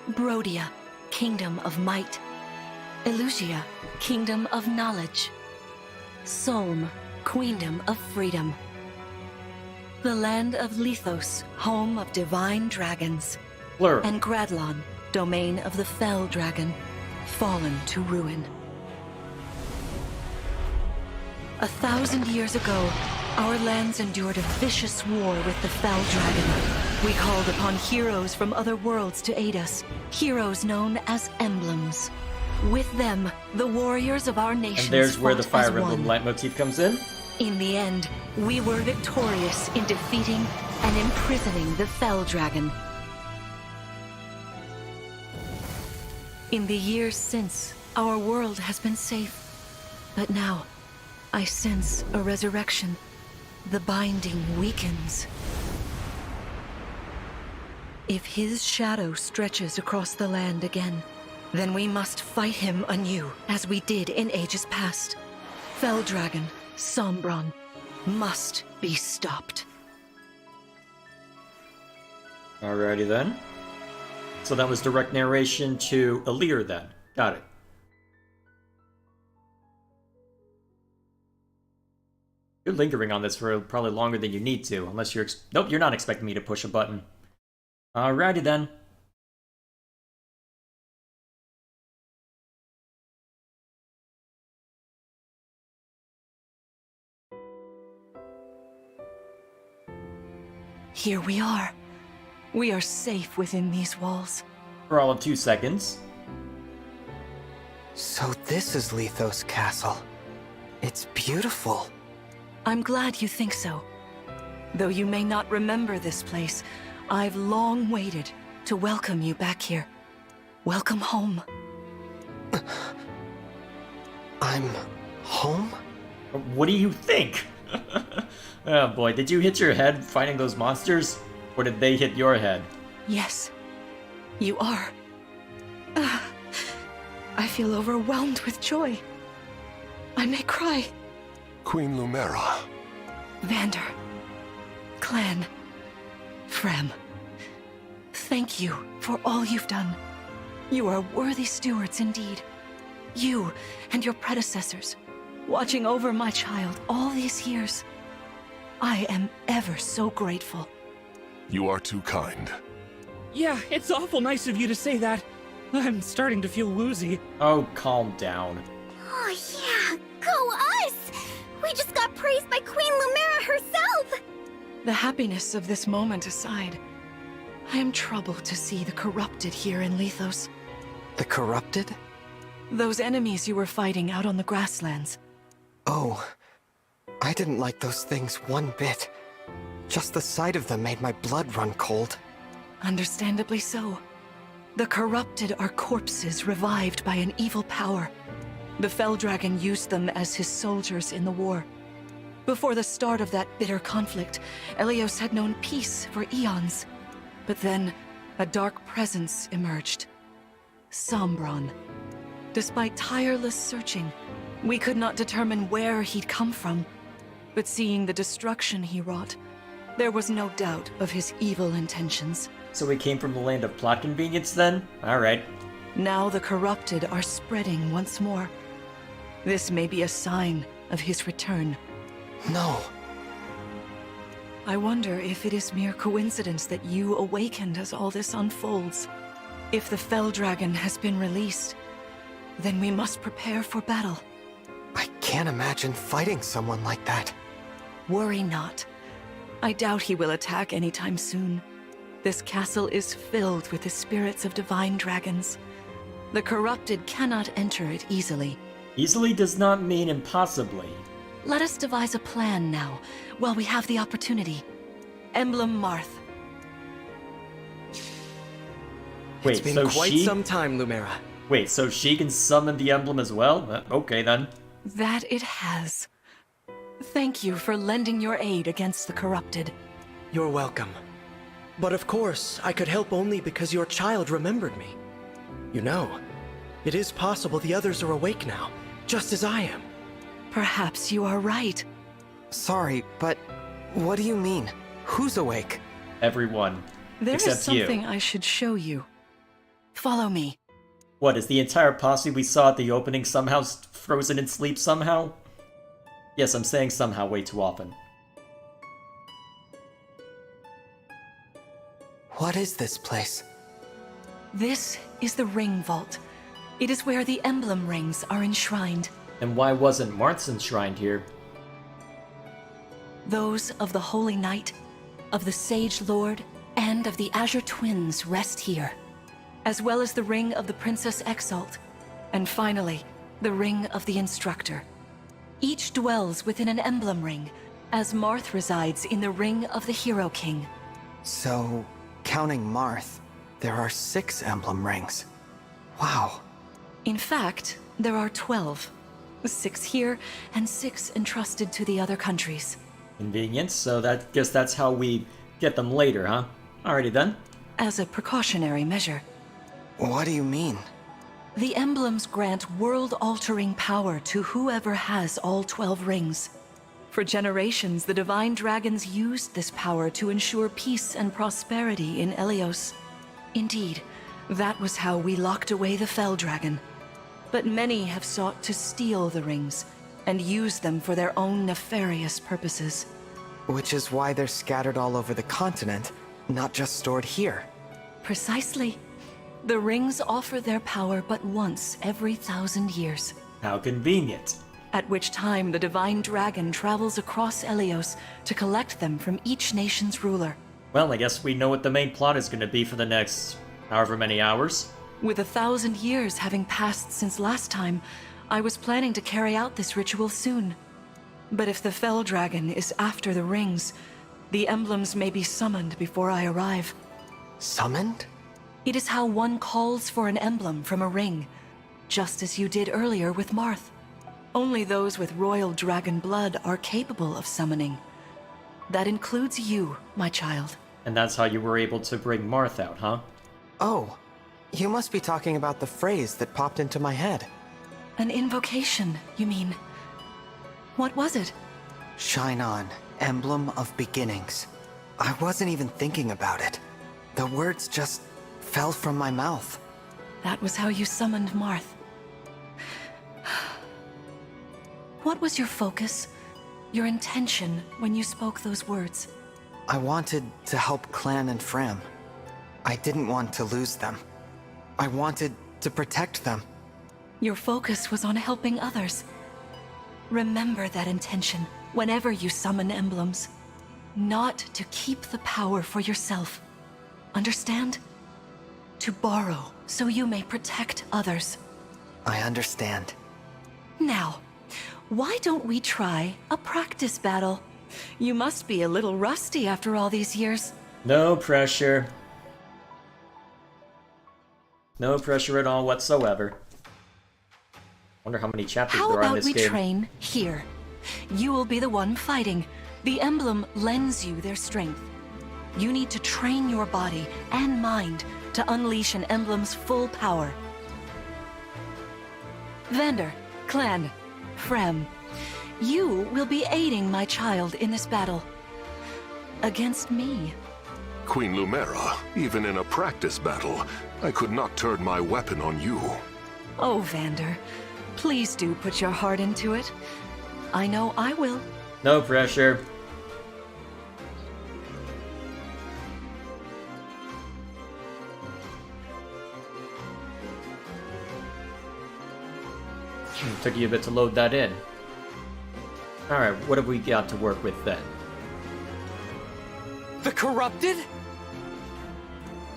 Brodia, Kingdom of Might. Elusia, Kingdom of Knowledge. Solm, Queendom of Freedom. The land of Lithos, home of divine dragons. Plural. And Gradlon, domain of the fell dragon, fallen to ruin. 1,000 years ago, our lands endured a vicious war with the fell dragon. We called upon heroes from other worlds to aid us, heroes known as Emblems. With them, the warriors of our nations And there's where the fought as Fire Emblem one. leitmotif comes in. In the end, we were victorious in defeating and imprisoning the fell dragon. In the years since, our world has been safe. But now, I sense a resurrection. The binding weakens. If his shadow stretches across the land again, then we must fight him anew, as we did in ages past. Fell Dragon, Sombron, must be stopped. Alrighty then. So that was direct narration to Alir then. Got it. You're lingering on this for probably longer than you need to, unless you're nope, you're not expecting me to push a button. Alrighty then. Here we are. We are safe within these walls. For all of 2 seconds. So this is Lethos Castle. It's beautiful. I'm glad you think so. Though you may not remember this place, I've long waited to welcome you back here. Welcome home. I'm home? What do you think? Oh boy, did you hit your head fighting those monsters? Or did they hit your head? Yes, you are. I feel overwhelmed with joy. I may cry. Queen Lumera. Vander, Clan, Frem, thank you for all you've done. You are worthy stewards indeed. You and your predecessors, watching over my child all these years. I am ever so grateful. You are too kind. Yeah, it's awful nice of you to say that. I'm starting to feel woozy. Oh, calm down. Oh yeah, go us! We just got praised by Queen Lumera herself! The happiness of this moment aside, I am troubled to see the corrupted here in Lethos. The corrupted? Those enemies you were fighting out on the grasslands. Oh, I didn't like those things one bit. Just the sight of them made my blood run cold. Understandably so. The corrupted are corpses revived by an evil power. The Fell Dragon used them as his soldiers in the war. Before the start of that bitter conflict, Elyos had known peace for eons. But then, a dark presence emerged. Sombron. Despite tireless searching, we could not determine where he'd come from. But seeing the destruction he wrought, there was no doubt of his evil intentions. So we came from the land of plot convenience then? Alright. Now the corrupted are spreading once more. This may be a sign of his return. No. I wonder if it is mere coincidence that you awakened as all this unfolds. If the Fell Dragon has been released, then we must prepare for battle. I can't imagine fighting someone like that. Worry not. I doubt he will attack anytime soon. This castle is filled with the spirits of divine dragons. The corrupted cannot enter it easily. Easily does not mean impossibly. Let us devise a plan now, while we have the opportunity. Emblem Marth. Wait, It's been so quite she... some time, Lumera. Wait, so she can summon the emblem as well? Okay then. That it has. Thank you for lending your aid against the corrupted. You're welcome. But of course, I could help only because your child remembered me. You know, it is possible the others are awake now, just as I am. Perhaps you are right. Sorry, but what do you mean? Who's awake? Everyone. There is Except you. something I should show you. Follow me. What, is the entire posse we saw at the opening somehow frozen in sleep somehow? Yes, I'm saying somehow way too often. What is this place? This is the Ring Vault. It is where the emblem rings are enshrined. And why wasn't Marth's enshrined here? Those of the Holy Knight, of the Sage Lord, and of the Azure Twins rest here, as well as the Ring of the Princess Exalt, and finally, the Ring of the Instructor. Each dwells within an emblem ring, as Marth resides in the Ring of the Hero King. So, counting Marth, there are 6 emblem rings. Wow. In fact, there are 12. 6 here, and 6 entrusted to the other countries. Convenience, so guess that's how we get them later, huh? Alrighty then. As a precautionary measure. What do you mean? The emblems grant world-altering power to whoever has all 12 rings. For generations, the divine dragons used this power to ensure peace and prosperity in Elyos. Indeed, that was how we locked away the Fell Dragon. But many have sought to steal the rings and use them for their own nefarious purposes. Which is why they're scattered all over the continent, not just stored here. Precisely. The rings offer their power but once every 1,000 years. How convenient. At which time the divine dragon travels across Elyos to collect them from each nation's ruler. Well, I guess we know what the main plot is going to be for the next however many hours. With 1,000 years having passed since last time, I was planning to carry out this ritual soon. But if the Fell Dragon is after the rings, the emblems may be summoned before I arrive. Summoned? It is how one calls for an emblem from a ring, just as you did earlier with Marth. Only those with royal dragon blood are capable of summoning. That includes you, my child. And that's how you were able to bring Marth out, huh? Oh, you must be talking about the phrase that popped into my head. An invocation, you mean? What was it? Shine on, emblem of beginnings. I wasn't even thinking about it. The words just fell from my mouth. That was how you summoned Marth. What was your focus, your intention when you spoke those words? I wanted to help Clan and Fram. I didn't want to lose them. I wanted to protect them. Your focus was on helping others. Remember that intention whenever you summon emblems. Not to keep the power for yourself. Understand? To borrow so you may protect others. I understand. Now, why don't we try a practice battle? You must be a little rusty after all these years. No pressure. No pressure at all whatsoever. Wonder how many chapters How there are in about this we game. train here? You will be the one fighting. The emblem lends you their strength. You need to train your body and mind to unleash an emblem's full power. Vander, Clan, Frem, you will be aiding my child in this battle. Against me. Queen Lumera, even in a practice battle, I could not turn my weapon on you. Oh, Vander, please do put your heart into it. I know I will. No pressure. Took you a bit to load that in. Alright, what have we got to work with then? The corrupted?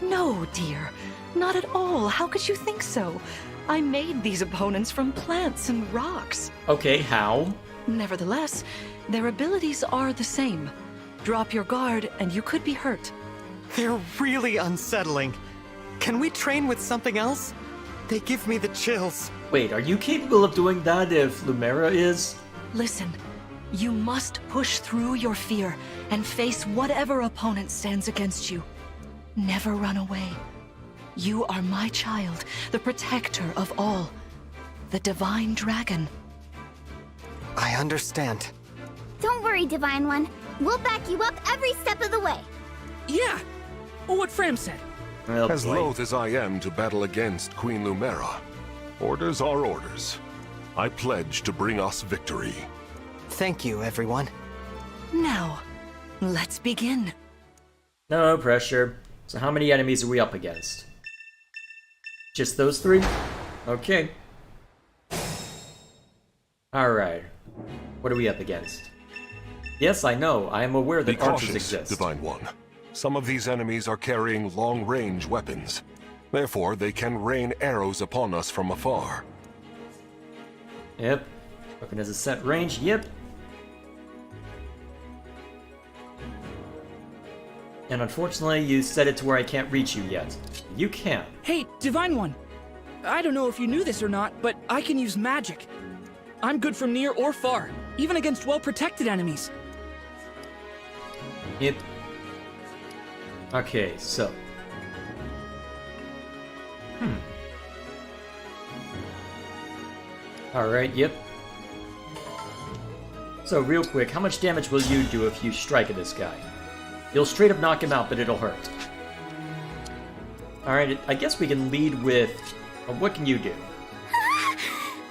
No, dear. Not at all. How could you think so? I made these opponents from plants and rocks. Okay, how? Nevertheless, their abilities are the same. Drop your guard and you could be hurt. They're really unsettling. Can we train with something else? They give me the chills. Wait, are you capable of doing that if Lumera is? Listen, you must push through your fear and face whatever opponent stands against you. Never run away. You are my child, the protector of all. The Divine Dragon. I understand. Don't worry, Divine One. We'll back you up every step of the way. Yeah, what Fram said. Oh, As boy. loath as I am to battle against Queen Lumera, orders are orders. I pledge to bring us victory. Thank you, everyone. Now, let's begin. No pressure. So how many enemies are we up against? Just those three? Okay. Alright. What are we up against? Yes, I know. I am aware Be that archers cautious, exist. Divine One. Some of these enemies are carrying long-range weapons. Therefore, they can rain arrows upon us from afar. Yep. Weapon has a set range. Yep. And unfortunately, you set it to where I can't reach you yet. You can. Hey, Divine One. I don't know if you knew this or not, but I can use magic. I'm good from near or far, even against well-protected enemies. Yep. Okay, so. Alright, yep. So, real quick, how much damage will you do if you strike at this guy? You'll straight up knock him out, but it'll hurt. Alright, I guess we can lead with... what can you do?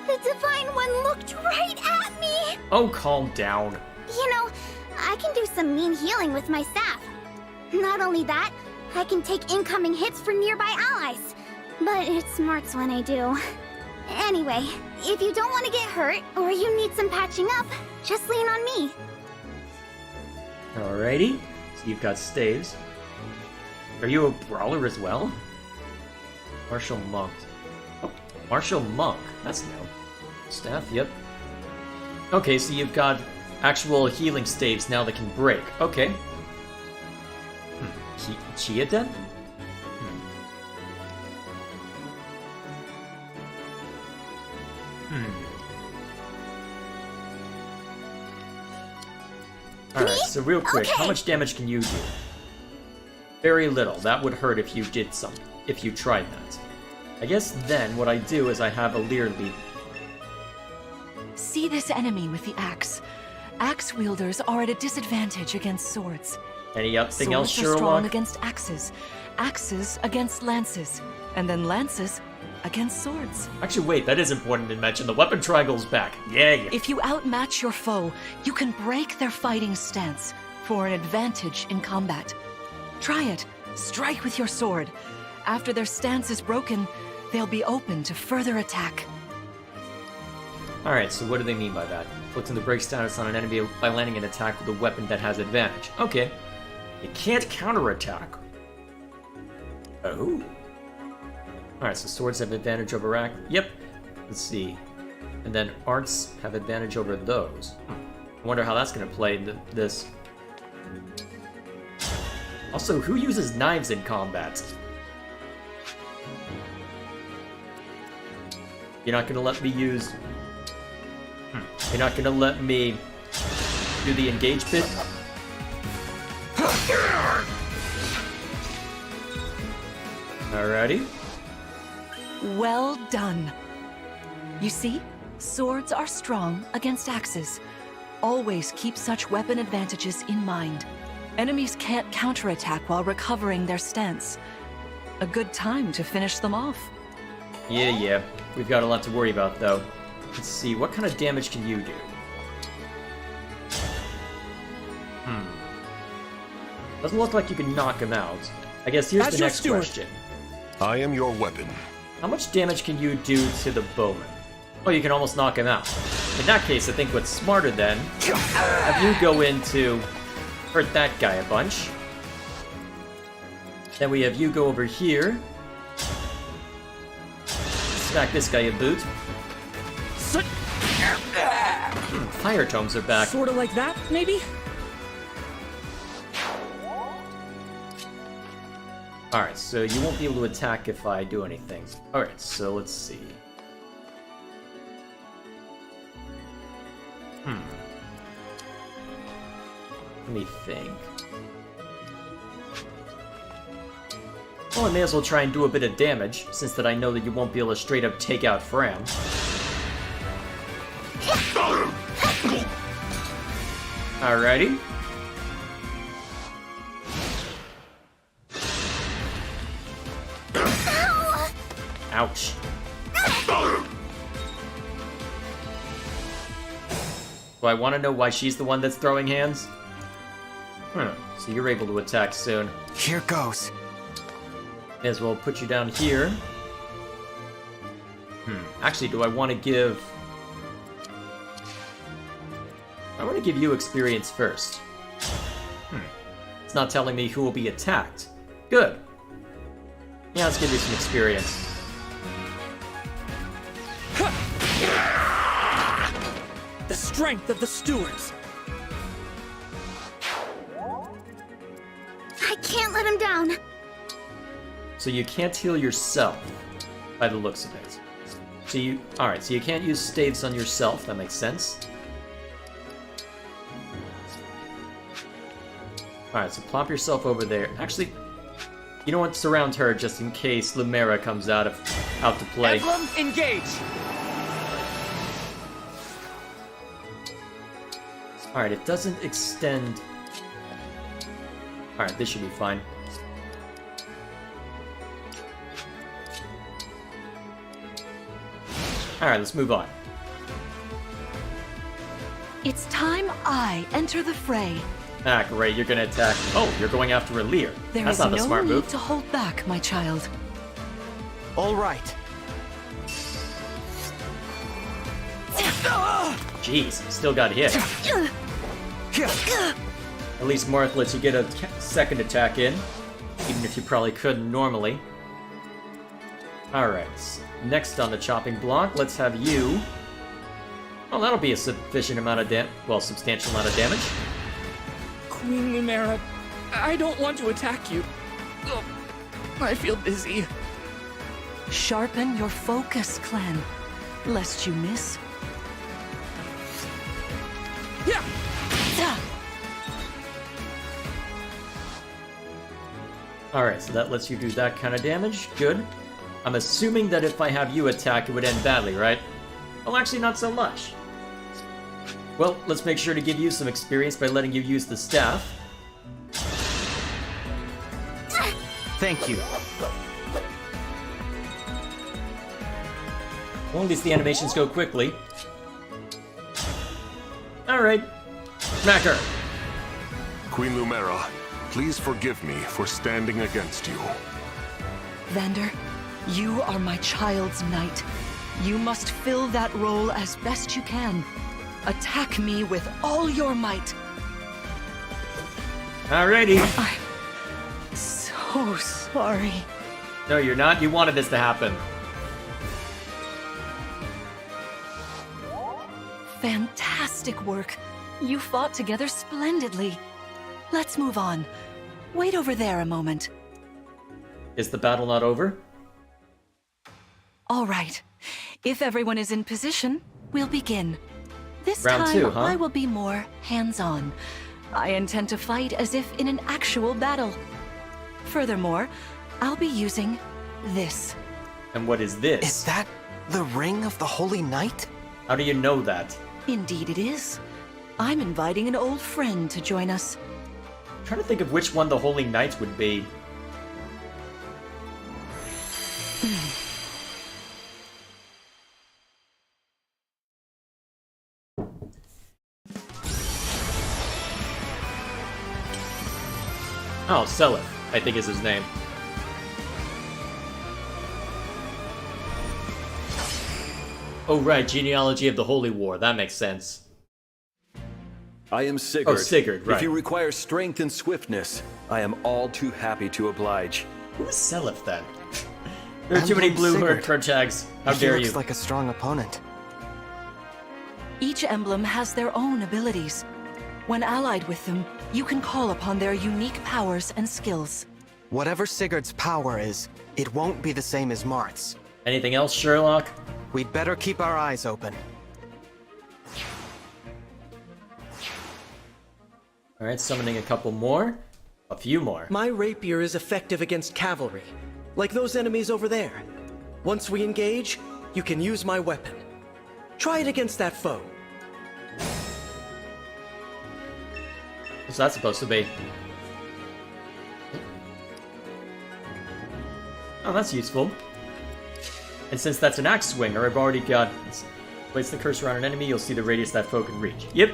The Divine One looked right at me! Oh, calm down. You know, I can do some mean healing with my staff. Not only that, I can take incoming hits for nearby allies. But it smarts when I do. Anyway, if you don't want to get hurt, or you need some patching up, just lean on me. Alrighty. So you've got staves. Are you a brawler as well? Martial monk. Oh, martial monk. That's new. Staff, yep. Okay, so you've got actual healing staves now that can break. Okay. Chia Den? Alright, so real quick, how much damage can you do? Very little. That would hurt if you did something. If you tried that. I guess then what I do is I have a Lear lead. See this enemy with the axe. Axe wielders are at a disadvantage against swords. Anything else, Swords are strong Sherlock? against axes, axes against lances, and then lances against swords. Actually, wait, that is important to mention. The weapon triangle's back. Yeah. If you outmatch your foe, you can break their fighting stance for an advantage in combat. Try it. Strike with your sword. After their stance is broken, they'll be open to further attack. Alright, so what do they mean by that? Inflicting the break status on an enemy by landing an attack with a weapon that has advantage. Okay. You can't counterattack. Oh. Alright, so swords have advantage over axe. Yep. Let's see. And then arts have advantage over those. I wonder how that's going to play into this. Also, who uses knives in combat? You're not going to let me use... You're not going to let me do the engage bit? Alrighty. Well done. You see, swords are strong against axes. Always keep such weapon advantages in mind. Enemies can't counterattack while recovering their stance. A good time to finish them off. Yeah. We've got a lot to worry about, though. Let's see, what kind of damage can you do? Doesn't look like you can knock him out. I guess here's the next question. I am your weapon. How much damage can you do to the bowman? Oh, you can almost knock him out. In that case, I think what's smarter then, have you go in to hurt that guy a bunch. Then we have you go over here. Smack this guy a boot. Fire tomes are back. Sorta like that, maybe? Alright, so you won't be able to attack if I do anything. Alright, so let's see. Let me think. Well, I may as well try and do a bit of damage, since that I know that you won't be able to straight up take out Fran. Alrighty. Ouch. Do I want to know why she's the one that's throwing hands? So you're able to attack soon. Here goes. May as well put you down here. Actually, do I want to give... I want to give you experience first. It's not telling me who will be attacked. Good. Yeah, let's give you some experience. The strength of the stewards. I can't let him down. So you can't heal yourself, by the looks of it. So you... Alright, so you can't use staves on yourself, that makes sense. Alright, so plop yourself over there. Actually, you know what? Surround her just in case Lumera comes out to play. Emblem, engage! Alright, it doesn't extend... Alright, this should be fine. Alright, let's move on. It's time I enter the fray. Ah, great, you're gonna attack. Oh, you're going after a Lear. There That's is not the no smart need move. to hold back, my child. All right. Jeez, still got hit. At least Marth lets you get a second attack in. even if you probably couldn't normally. Alright, next on the chopping block, let's have you... Oh, that'll be a sufficient amount of substantial amount of damage. Queen Lumera, I don't want to attack you. Ugh, I feel dizzy. Sharpen your focus, Clan, lest you miss. Yeah! Alright, so that lets you do that kind of damage. Good. I'm assuming that if I have you attack, it would end badly, right? Well, actually, not so much. Well, let's make sure to give you some experience by letting you use the staff. Thank you. Well, at least the animations go quickly. Alright. Smack her. Queen Lumera, please forgive me for standing against you. Vander, you are my child's knight. You must fill that role as best you can. Attack me with all your might. Alrighty. I'm so sorry. No, you're not. You wanted this to happen. Fantastic work. You fought together splendidly. Let's move on. Wait over there a moment. Is the battle not over? All right. If everyone is in position, we'll begin. This Round time, 2, huh? I will be more hands-on. I intend to fight as if in an actual battle. Furthermore, I'll be using this. And what is this? Is that the Ring of the Holy Knight? How do you know that? Indeed it is. I'm inviting an old friend to join us. I'm trying to think of which one the Holy Knights would be. Oh, Seleth, I think is his name. Oh right, Genealogy of the Holy War, that makes sense. I am Sigurd. Oh, Sigurd, right. If you require strength and swiftness, I am all too happy to oblige. Who is Seleth then? There are too many blue Sigurd. card tags. How He dare looks you? like a strong opponent. Each emblem has their own abilities. When allied with them, you can call upon their unique powers and skills. Whatever Sigurd's power is, it won't be the same as Marth's. Anything else, Sherlock? We'd better keep our eyes open. Alright, summoning a couple more. A few more. My rapier is effective against cavalry, like those enemies over there. Once we engage, you can use my weapon. Try it against that foe. What's that supposed to be? Oh, that's useful. And since that's an axe swinger, I've already got... Place the cursor on an enemy, you'll see the radius that foe can reach. Yep.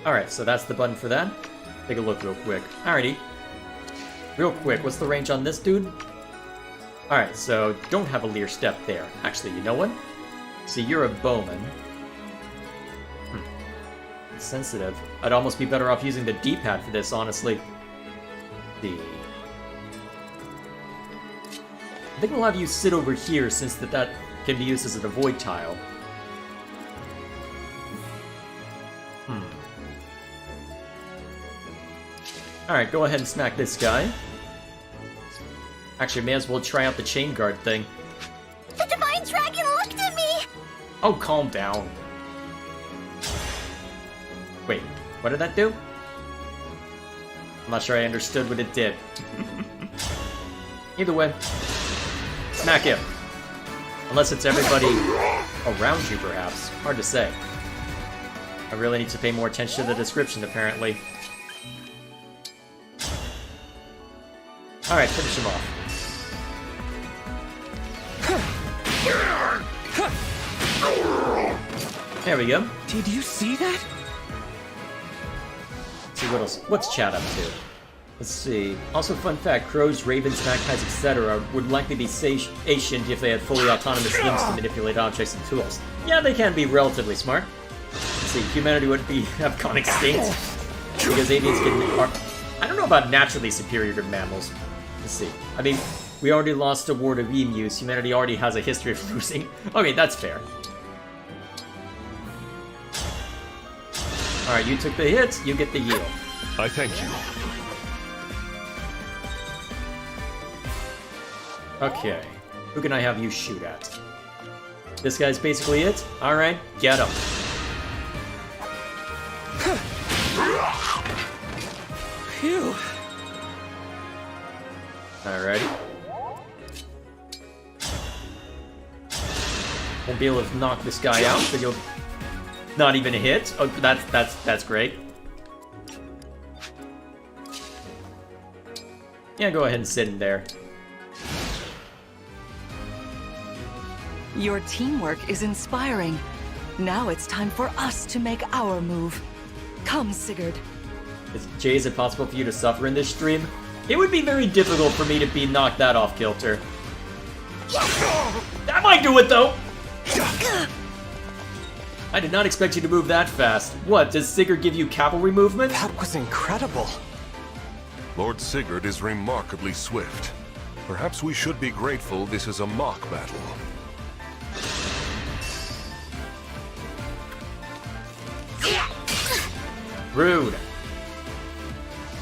Alright, so that's the button for that. Take a look real quick. Alrighty. Real quick, what's the range on this dude? Alright, so don't have a Leer step there. Actually, you know what? See, you're a bowman. Sensitive. I'd almost be better off using the D-pad for this, honestly. I think we'll have you sit over here since that can be used as an avoid tile. Alright, go ahead and smack this guy. Actually, may as well try out the chain guard thing. The Divine Dragon looked at me! Oh, calm down. Wait, what did that do? I'm not sure I understood what it did. Either way, smack him. Unless it's everybody around you, perhaps. Hard to say. I really need to pay more attention to the description, apparently. Alright, finish him off. There we go. Did you see that? Let's see what else. What's chat up to? Let's see. Also, fun fact: crows, ravens, magpies, etc. would likely be sentient if they had fully autonomous limbs to manipulate objects and tools. Yeah, they can be relatively smart. Let's see. Humanity would have gone extinct because avians can I don't know about naturally superior to mammals. Let's see. I mean, we already lost a war to emus. Humanity already has a history of losing. Okay, that's fair. Alright, you took the hit, you get the heal. I thank you. Okay. Who can I have you shoot at? This guy's basically it? Alright, get him. Phew. Alrighty. Won't be able to knock this guy out, but you'll not even hit. Oh, that's great. Yeah, go ahead and sit in there. Your teamwork is inspiring. Now it's time for us to make our move. Come, Sigurd. Jay, is it possible for you to suffer in this stream? It would be very difficult for me to be knocked that off kilter. That might do it though! I did not expect you to move that fast. What, does Sigurd give you cavalry movement? That was incredible. Lord Sigurd is remarkably swift. Perhaps we should be grateful this is a mock battle. Rude.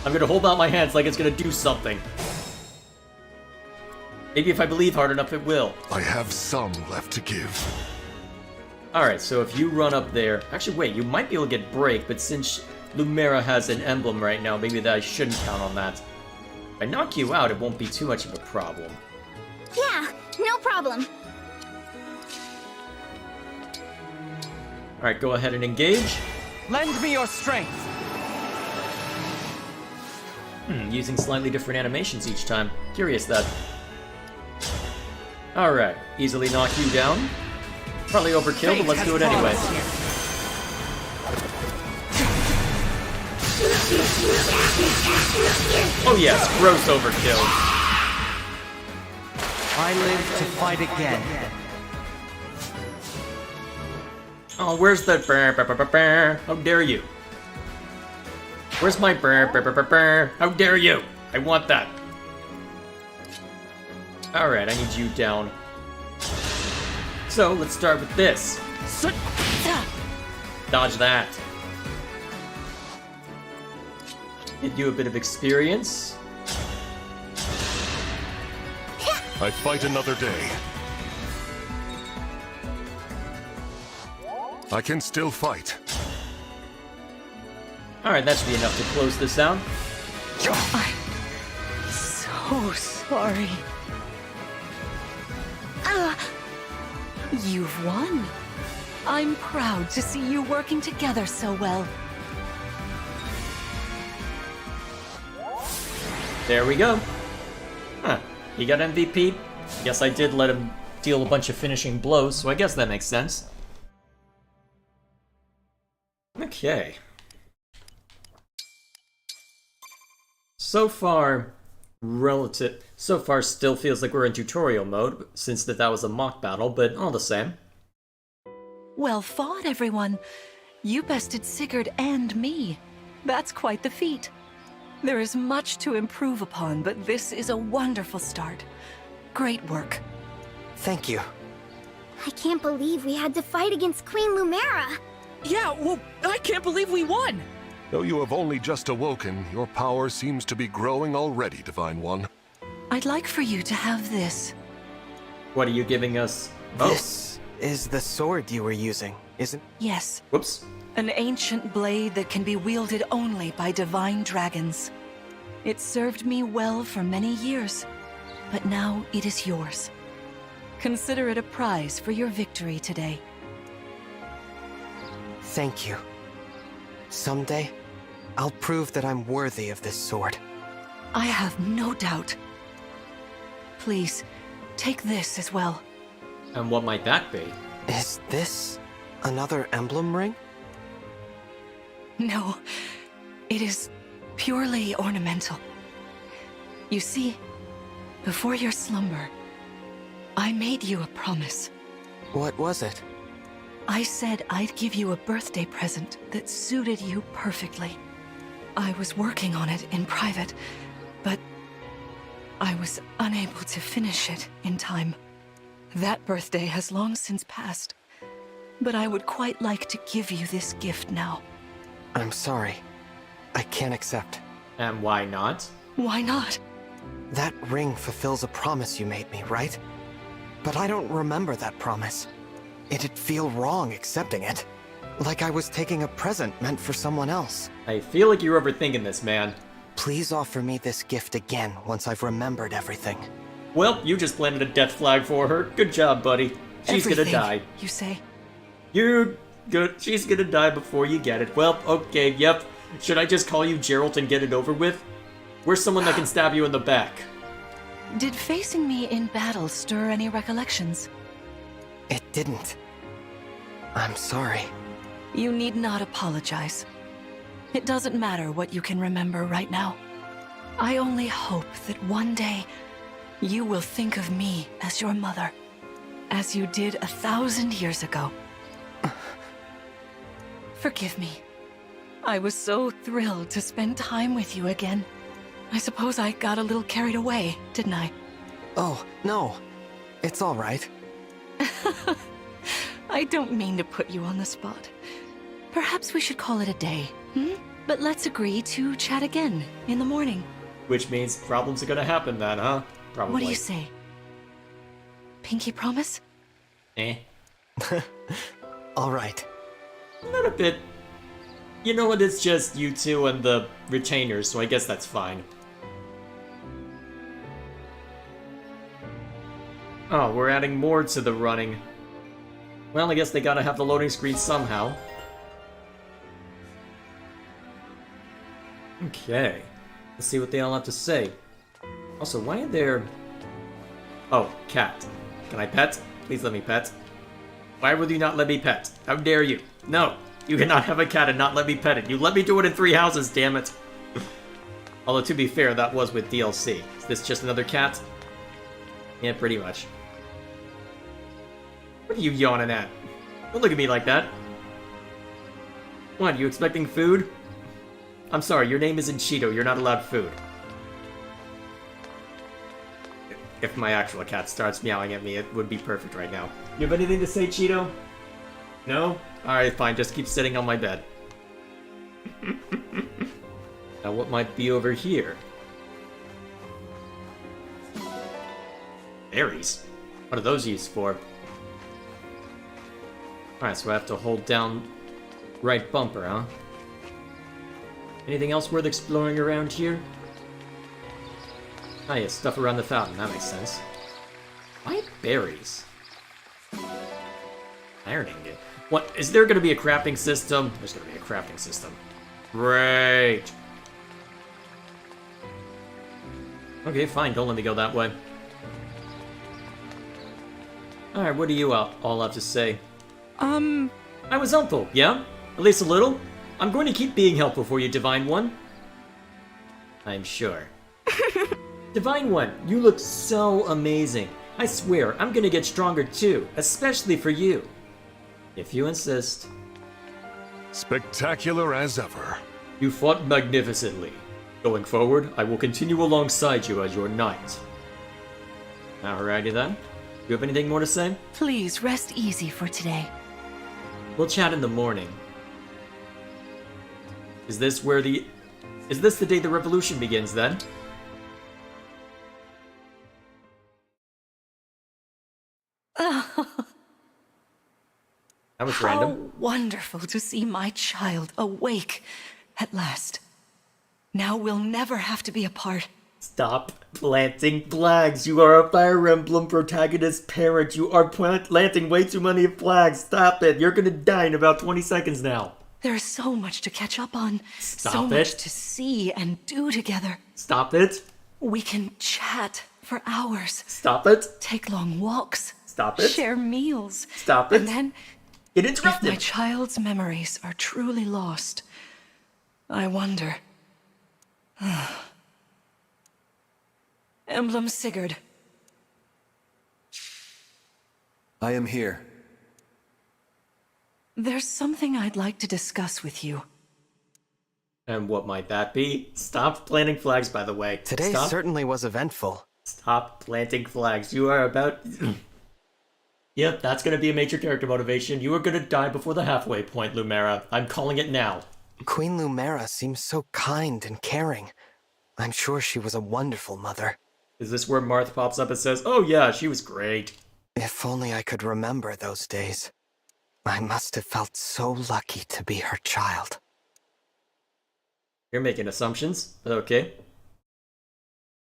I'm gonna hold out my hands like it's gonna do something. Maybe if I believe hard enough, it will. I have some left to give. Alright, so if you run up there... Actually, wait, you might be able to get break, but since Lumera has an emblem right now, maybe that I shouldn't count on that. If I knock you out, it won't be too much of a problem. Yeah, no problem. Alright, go ahead and engage. Lend me your strength. Using slightly different animations each time. Curious that. Alright, easily knock you down. Probably overkill, but let's do it anyway. Oh yes, gross overkill. I live to fight again. Oh, where's that brr, brr, brr, brr, brr? How dare you? Where's my brr, brr, brr, brr, brr? How dare you? I want that. Alright, I need you down. So, let's start with this. Dodge that. Give you a bit of experience. I fight another day. I can still fight. Alright, that should be enough to close this out. I'm so sorry. You've won. I'm proud to see you working together so well. There we go. Huh. He got MVP. Guess I did let him deal a bunch of finishing blows, so I guess that makes sense. Okay. So far still feels like we're in tutorial mode, since that was a mock battle, but all the same. Well fought, everyone. You bested Sigurd and me. That's quite the feat. There is much to improve upon, but this is a wonderful start. Great work. Thank you. I can't believe we had to fight against Queen Lumera. Yeah, well, I can't believe we won! Though you have only just awoken, your power seems to be growing already, Divine One. I'd like for you to have this. What are you giving us? This is the sword you were using, isn't? Yes, Whoops. an ancient blade that can be wielded only by divine dragons. It served me well for many years, but now it is yours. Consider it a prize for your victory today. Thank you. Someday, I'll prove that I'm worthy of this sword. I have no doubt. Please, take this as well. And what might that be? Is this another emblem ring? No, it is purely ornamental. You see, before your slumber, I made you a promise. What was it? I said I'd give you a birthday present that suited you perfectly. I was working on it in private, but I was unable to finish it in time. That birthday has long since passed, but I would quite like to give you this gift now. I'm sorry. I can't accept. And why not? Why not? That ring fulfills a promise you made me, right? But I don't remember that promise. It'd feel wrong accepting it. Like I was taking a present meant for someone else. I feel like you're overthinking this, man. Please offer me this gift again once I've remembered everything. Well, you just planted a death flag for her. Good job, buddy. She's Everything, gonna die. you say? You're good. She's gonna die before you get it. Well, okay, yep. Should I just call you Geralt and get it over with? Where's someone that can stab you in the back? Did facing me in battle stir any recollections? It didn't. I'm sorry. You need not apologize. It doesn't matter what you can remember right now. I only hope that one day you will think of me as your mother, as you did 1,000 years ago. Forgive me. I was so thrilled to spend time with you again. I suppose I got a little carried away, didn't I? Oh, no. It's all right. I don't mean to put you on the spot. Perhaps we should call it a day, But let's agree to chat again in the morning. Which means problems are gonna happen then, huh? Probably. What do you say? Pinky promise? Eh. All right. Not a bit. You know what, it's just you two and the retainers, so I guess that's fine. Oh, we're adding more to the running. Well, I guess they gotta have the loading screen somehow. Okay. Let's see what they all have to say. Also, why are there... Oh, cat. Can I pet? Please let me pet. Why would you not let me pet? How dare you? No! You cannot have a cat and not let me pet it. You let me do it in 3 houses, damn it. Although, to be fair, that was with DLC. Is this just another cat? Yeah, pretty much. What are you yawning at? Don't look at me like that. What, you expecting food? I'm sorry, your name isn't Cheeto. You're not allowed food. If my actual cat starts meowing at me, it would be perfect right now. You have anything to say, Cheeto? No? Alright, fine. Just keep sitting on my bed. Now, what might be over here? Berries? What are those used for? Alright, so I have to hold down right bumper, huh? Anything else worth exploring around here? Ah, yeah, stuff around the fountain. That makes sense. Why berries? Iron ingot. What? Is there gonna be a crafting system? There's gonna be a crafting system. Great! Okay, fine. Don't let me go that way. Alright, what do you all have to say? I was helpful, yeah? At least a little? I'm going to keep being helpful for you, Divine One. I'm sure. Divine One, you look so amazing. I swear, I'm gonna get stronger too, especially for you. If you insist. Spectacular as ever. You fought magnificently. Going forward, I will continue alongside you as your knight. Alrighty then. You have anything more to say? Please rest easy for today. We'll chat in the morning. Is this the day the revolution begins then? That was random. How wonderful to see my child awake at last. Now we'll never have to be apart. Stop planting flags. You are a Fire Emblem protagonist parent. You are planting way too many flags. Stop it. You're gonna die in about 20 seconds now. There is so much to catch up on. Stop so it. much to see and do together. Stop it. We can chat for hours. Stop it. Take long walks. Stop it. Share meals. Stop it. And then, Get if interrupted. my child's memories are truly lost, I wonder. Emblem Sigurd. I am here. There's something I'd like to discuss with you. And what might that be? Stop planting flags, by the way. Today Stop. certainly was eventful. Stop planting flags. You are about... Yep, that's gonna be a major character motivation. You are gonna die before the halfway point, Lumera. I'm calling it now. Queen Lumera seems so kind and caring. I'm sure she was a wonderful mother. Is this where Marth pops up and says, oh yeah, she was great? If only I could remember those days. I must have felt so lucky to be her child. You're making assumptions, but okay.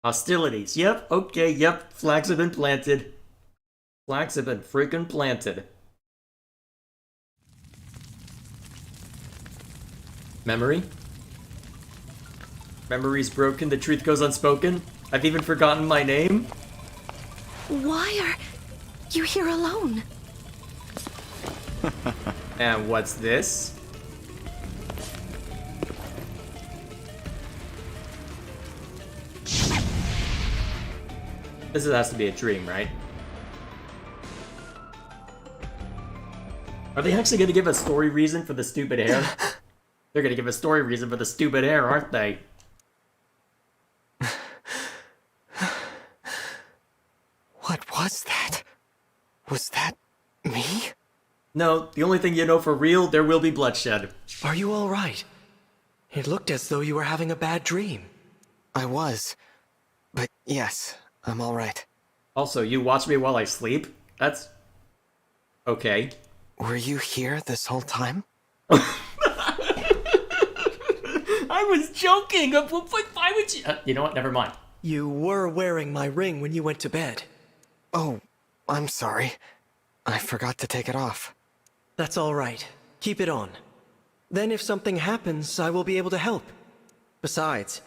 Hostilities. Yep, okay, yep. Flags have been planted. Flags have been freaking planted. Memory? Memory's broken, the truth goes unspoken. I've even forgotten my name. Why are you here alone? And what's this? This has to be a dream, right? Are they actually gonna give a story reason for the stupid hair? They're gonna give a story reason for the stupid hair, aren't they? What was that? Was that me? No, the only thing you know for real, there will be bloodshed. Are you all right? It looked as though you were having a bad dream. I was. But yes, I'm all right. Also, you watch me while I sleep? That's... okay. Were you here this whole time? I was joking! Why would you... you know what? Never mind. You were wearing my ring when you went to bed. Oh, I'm sorry. I forgot to take it off. That's all right. Keep it on. Then if something happens, I will be able to help. Besides,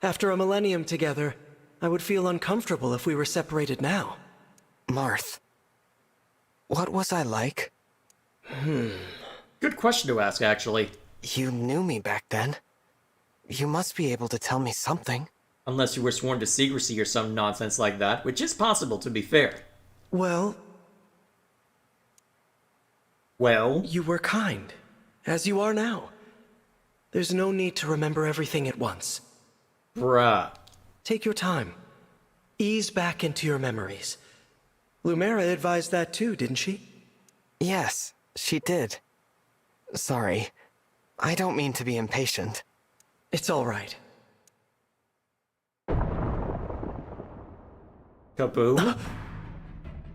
after a millennium together, I would feel uncomfortable if we were separated now. Marth, what was I like? Good question to ask, actually. You knew me back then. You must be able to tell me something. Unless you were sworn to secrecy or some nonsense like that, which is possible, to be fair. Well, Well? you were kind, as you are now. There's no need to remember everything at once. Bruh. Take your time. Ease back into your memories. Lumera advised that too, didn't she? Yes, she did. Sorry. I don't mean to be impatient. It's all right. Kaboom.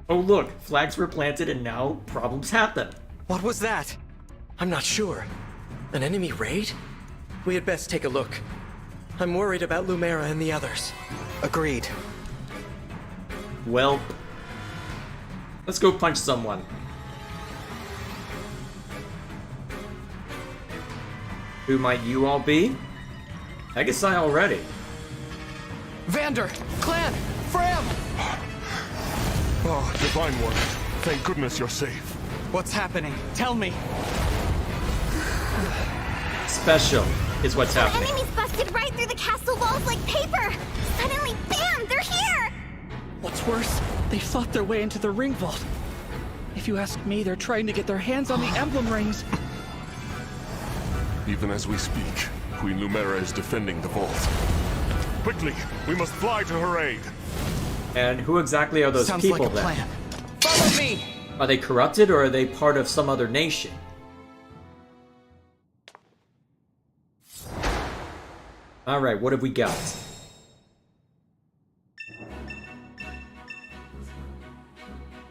Oh look, flags were planted and now problems happen. What was that? I'm not sure. An enemy raid? We had best take a look. I'm worried about Lumera and the others. Agreed. Well, let's go punch someone. Who might you all be? I guess I already. Vander! Clan! Fram! Oh, Divine One. Thank goodness you're safe. What's happening? Tell me! Special is what's happening. Enemies busted right through the castle walls like paper! Suddenly, bam! They're here! What's worse, they fought their way into the ring vault. If you ask me, they're trying to get their hands on the emblem rings. Even as we speak, Queen Lumera is defending the vault. Quickly, we must fly to her aid. And who exactly are those Sounds people like a then? plan. Follow me! Are they corrupted or are they part of some other nation? Alright, what have we got?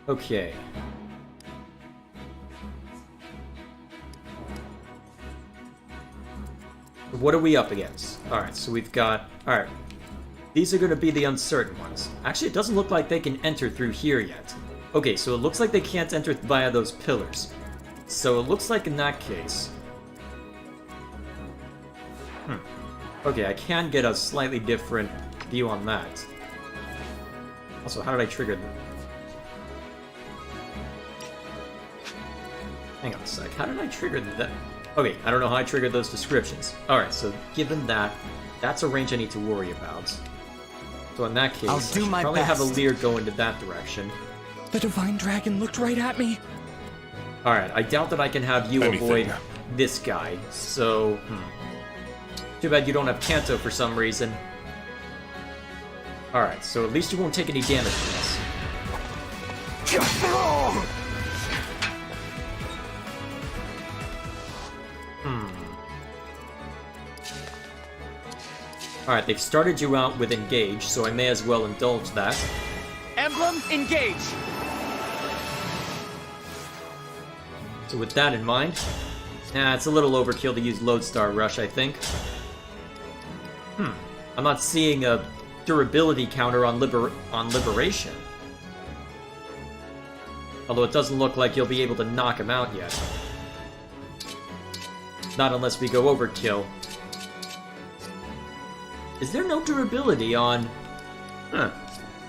Okay. What are we up against? Alright, so we've got... Alright. These are going to be the uncertain ones. Actually, it doesn't look like they can enter through here yet. Okay, so it looks like they can't enter via those pillars. So it looks like in that case... Okay, I can get a slightly different view on that. Also, how did I trigger them? Hang on a sec, how did I trigger that? Okay, I don't know how I triggered those descriptions. Alright, so given that, that's a range I need to worry about. So in that case, I'll I do should my probably have best. a Lear go into that direction. The Divine Dragon looked right at me. Alright, I doubt that I can have you Anything. avoid this guy, so... Too bad you don't have Kanto for some reason. Alright, so at least you won't take any damage from this. Alright, they've started you out with Engage, so I may as well indulge that. Emblem, engage! So with that in mind, it's a little overkill to use Lodestar Rush, I think. I'm not seeing a durability counter on Liberation. Although it doesn't look like you'll be able to knock him out yet. Not unless we go overkill. Is there no durability on...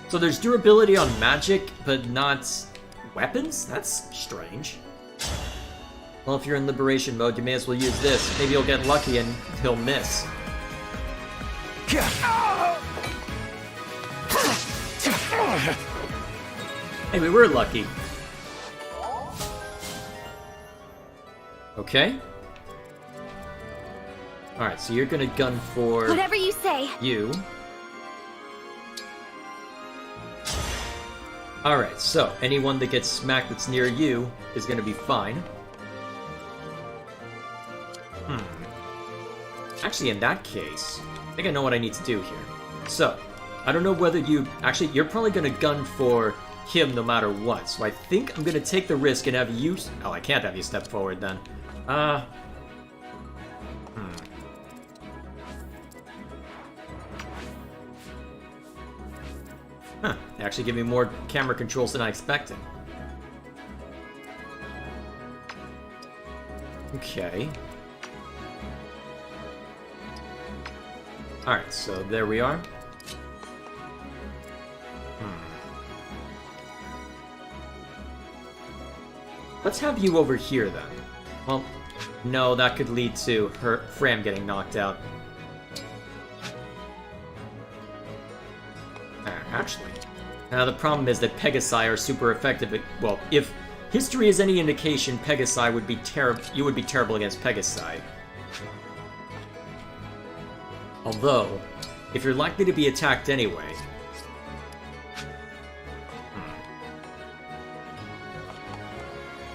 So there's durability on magic, but not weapons? That's strange. Well, if you're in Liberation mode, you may as well use this. Maybe you'll get lucky and he'll miss. Hey, we were lucky. Okay. Alright, so you're gonna gun for... Whatever you say. You. Alright, so anyone that gets smacked that's near you is gonna be fine. Actually, in that case, I think I know what I need to do here. So, I don't know whether you... Actually, you're probably gonna gun for him no matter what. So I think I'm gonna take the risk and have you... Oh, I can't have you step forward then. They actually give me more camera controls than I expected. Okay. Alright, so there we are. Let's have you over here then. Well, no, that could lead to Fram getting knocked out. Actually, the problem is that Pegasi are super effective at, well, if history is any indication, Pegasi would be terrible. You would be terrible against Pegasi. Although, if you're likely to be attacked anyway...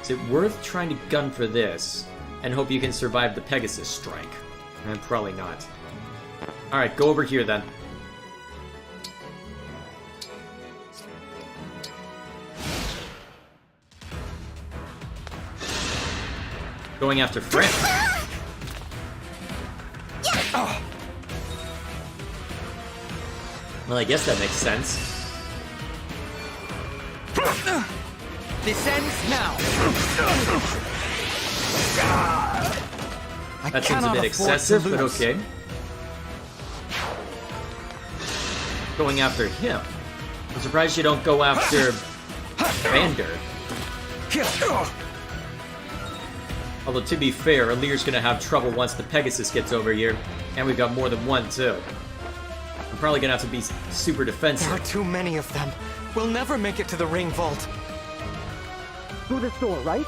Is it worth trying to gun for this and hope you can survive the Pegasus strike? Probably not. Alright, go over here then. Going after Fran. Well, I guess that makes sense. This ends now. That seems a bit excessive, but okay. Going after him. I'm surprised you don't go after Vander. Although, to be fair, Alir's gonna have trouble once the Pegasus gets over here. And we've got more than one, too. I'm probably gonna have to be super defensive. There are too many of them. We'll never make it to the ring vault. Through this door, right?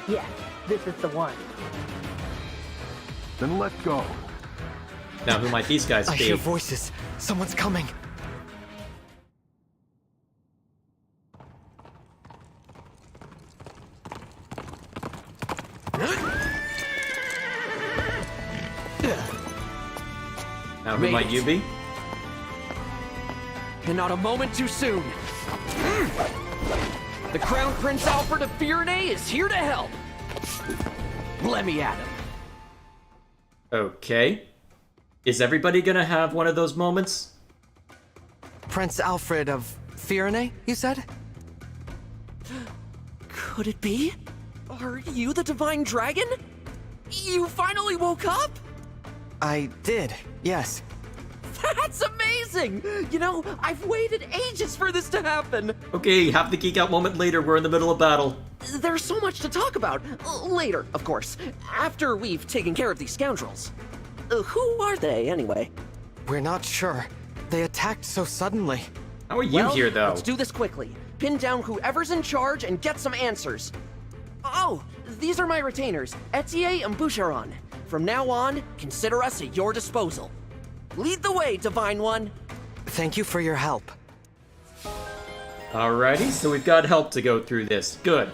Yes, this is the one. Then let go. Now, who might these guys be? I hear voices. Someone's coming. Now, who might you be? And not a moment too soon. The Crown Prince Alfred of Firene is here to help. Let me at him. Okay. Is everybody gonna have one of those moments? Prince Alfred of Firene, you said? Could it be? Are you the Divine Dragon? You finally woke up? I did, yes. That's amazing! You know, I've waited ages for this to happen. Okay, have the geek out moment later. We're in the middle of battle. There's so much to talk about. Later, of course. After we've taken care of these scoundrels. Who are they, anyway? We're not sure. They attacked so suddenly. How are you here, though? Let's do this quickly. Pin down whoever's in charge and get some answers. Oh, these are my retainers, Etier and Boucheron. From now on, consider us at your disposal. Lead the way, Divine One. Thank you for your help. Alrighty, so we've got help to go through this. Good.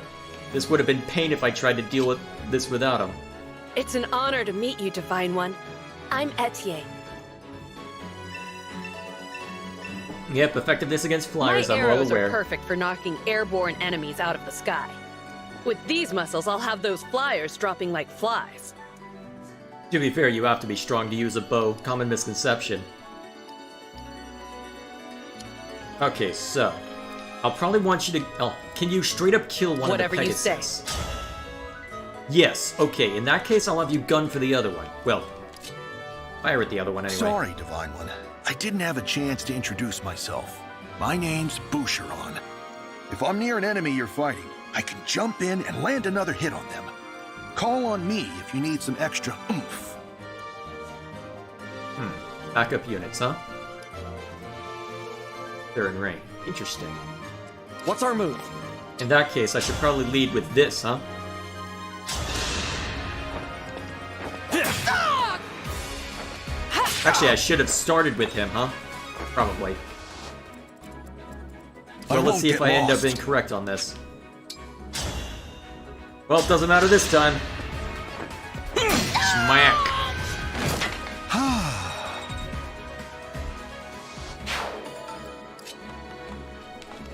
This would have been pain if I tried to deal with this without him. It's an honor to meet you, Divine One. I'm Etienne. Yep, effectiveness against flyers, My I'm well arrows aware. are perfect for knocking airborne enemies out of the sky. With these muscles, I'll have those flyers dropping like flies. To be fair, you have to be strong to use a bow. Common misconception. Okay, so I'll probably want you to. Oh, can you straight up kill one Whatever of the you Pegasus? Yes. Okay. In that case, I'll have you gun for the other one. Well, fire at the other one anyway. Sorry, Divine One. I didn't have a chance to introduce myself. My name's Boucheron. If I'm near an enemy you're fighting, I can jump in and land another hit on them. Call on me if you need some extra oomph. Backup units, huh? They're in range. Interesting. What's our move? In that case, I should probably lead with this, huh? Actually, I should have started with him, huh? Probably. Well, let's see if I end up incorrect on this. Well, it doesn't matter this time. Smack!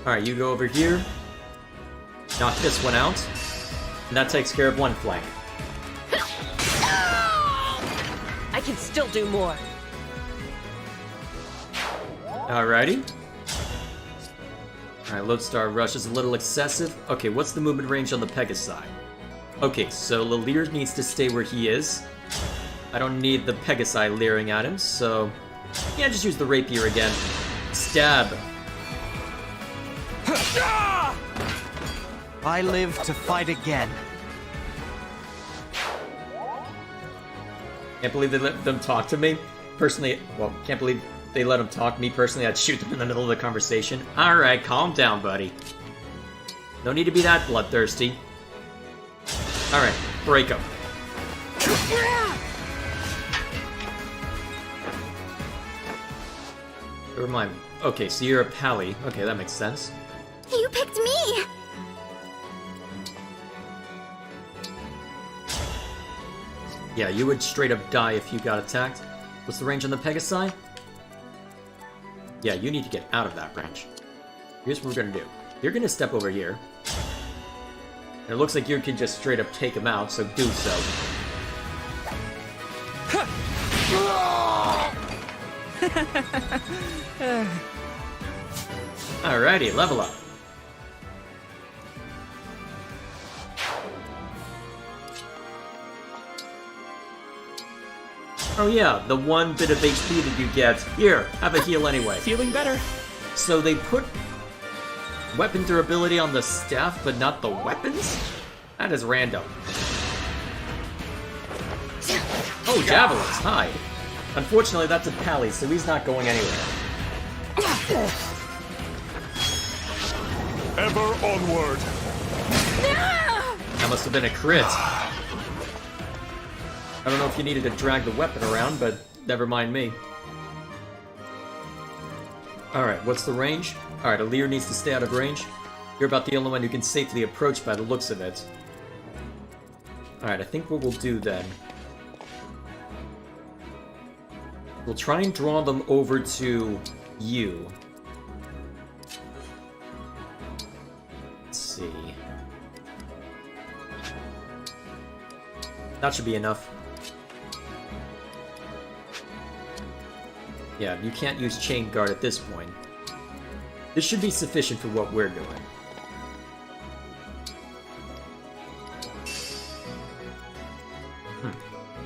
Alright, you go over here. Knock this one out. And that takes care of one flank. I can still do more. Alrighty. Alright, Lodestar Rush is a little excessive. Okay, what's the movement range on the Pegasi? Okay, so Lear needs to stay where he is. I don't need the Pegasi leering at him, so... yeah, just use the Rapier again. Stab. I live to fight again. Can't believe they let them talk to me. Personally, well, can't believe they let them talk. Me personally, I'd shoot them in the middle of the conversation. Alright, calm down, buddy. No need to be that bloodthirsty. Alright, break them. Remind me. Okay, so you're a pally. Okay, that makes sense. You picked me! Yeah, you would straight up die if you got attacked. What's the range on the Pegasi? Yeah, you need to get out of that range. Here's what we're gonna do. You're gonna step over here. And it looks like you can just straight up take him out, so do so. Alrighty, level up. Oh yeah, the one bit of HP that you get. Here, have a heal anyway. Feeling better. So they put weapon durability on the staff, but not the weapons? That is random. Oh, javelins, hi. Unfortunately, that's a pally, so he's not going anywhere. Ever onward. That must have been a crit. I don't know if you needed to drag the weapon around, but never mind me. Alright, what's the range? Alright, Lear needs to stay out of range. You're about the only one who can safely approach by the looks of it. Alright, I think what we'll do then... we'll try and draw them over to you. Let's see... that should be enough. Yeah, you can't use Chain Guard at this point. This should be sufficient for what we're doing.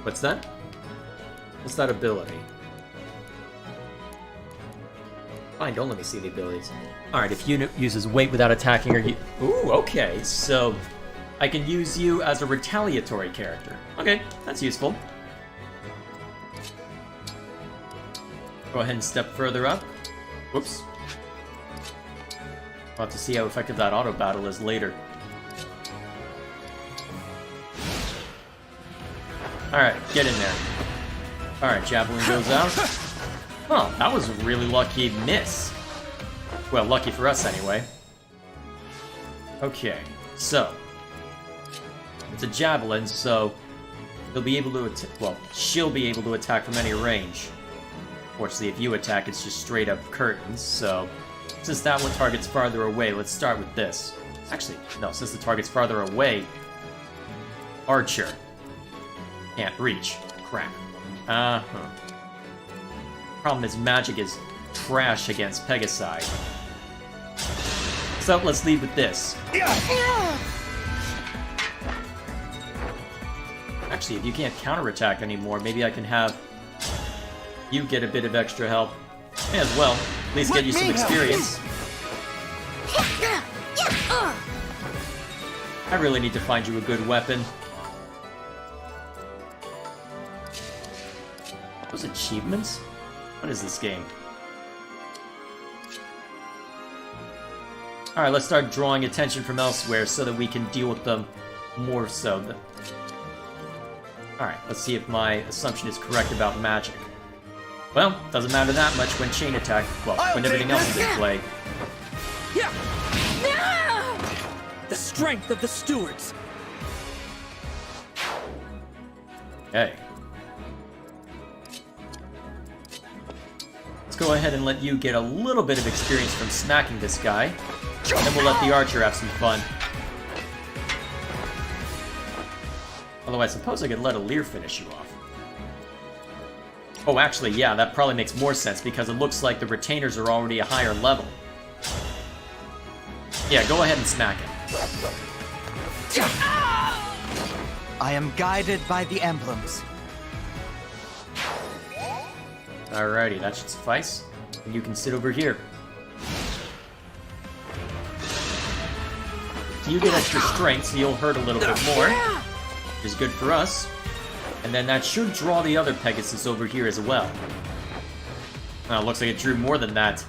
What's that? What's that ability? Fine, don't let me see the abilities. Alright, if unit uses weight without attacking or you... ooh, okay, so... I can use you as a retaliatory character. Okay, that's useful. Go ahead and step further up. Whoops. We'll have to see how effective that auto battle is later. Alright, get in there. Alright, javelin goes out. Oh, that was a really lucky miss. Well, lucky for us anyway. Okay, so it's a javelin, so he'll be able to well, she'll be able to attack from any range. Fortunately, if you attack, it's just straight up curtains, so since that one target's farther away, let's start with this. Actually, no, since the target's farther away, Archer. Can't reach. Crap. Problem is, magic is trash against Pegasi. So let's lead with this. Actually, if you can't counterattack anymore, maybe I can have you get a bit of extra help. May as well. At least get you some experience. I really need to find you a good weapon. Those achievements? What is this game? Alright, let's start drawing attention from elsewhere so that we can deal with them more so. Alright, let's see if my assumption is correct about magic. Well, doesn't matter that much when chain attack, well, when everything else is in play. Yeah. The strength of the stewards. Okay. Let's go ahead and let you get a little bit of experience from smacking this guy. And then we'll let the archer have some fun. Although I suppose I could let Alir finish you off. Oh, actually, yeah, that probably makes more sense because it looks like the retainers are already a higher level. Yeah, go ahead and smack him. I am guided by the emblems. Alrighty, that should suffice. And you can sit over here. So you get extra strength, so you'll hurt a little bit more. Which is good for us. And then that should draw the other Pegasus over here as well. Well, looks like it drew more than that.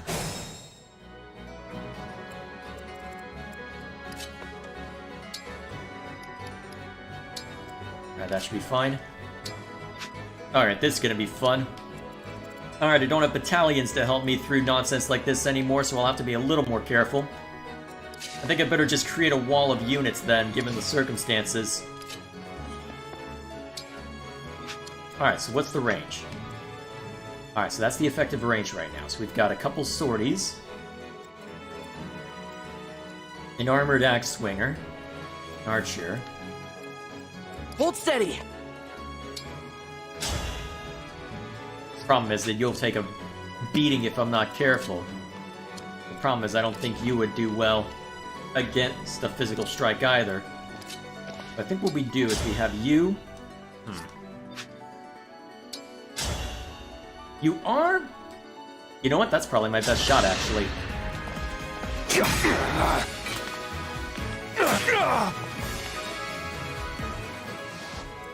Alright, that should be fine. Alright, this is gonna be fun. Alright, I don't have battalions to help me through nonsense like this anymore, so I'll have to be a little more careful. I think I better just create a wall of units then, given the circumstances. Alright, so what's the range? Alright, so that's the effective range right now. So we've got a couple sorties. An armored axe swinger. An archer. Hold steady! Problem is that you'll take a beating if I'm not careful. The problem is I don't think you would do well against a physical strike either. But I think what we do is we have you... You are... You know what? That's probably my best shot, actually.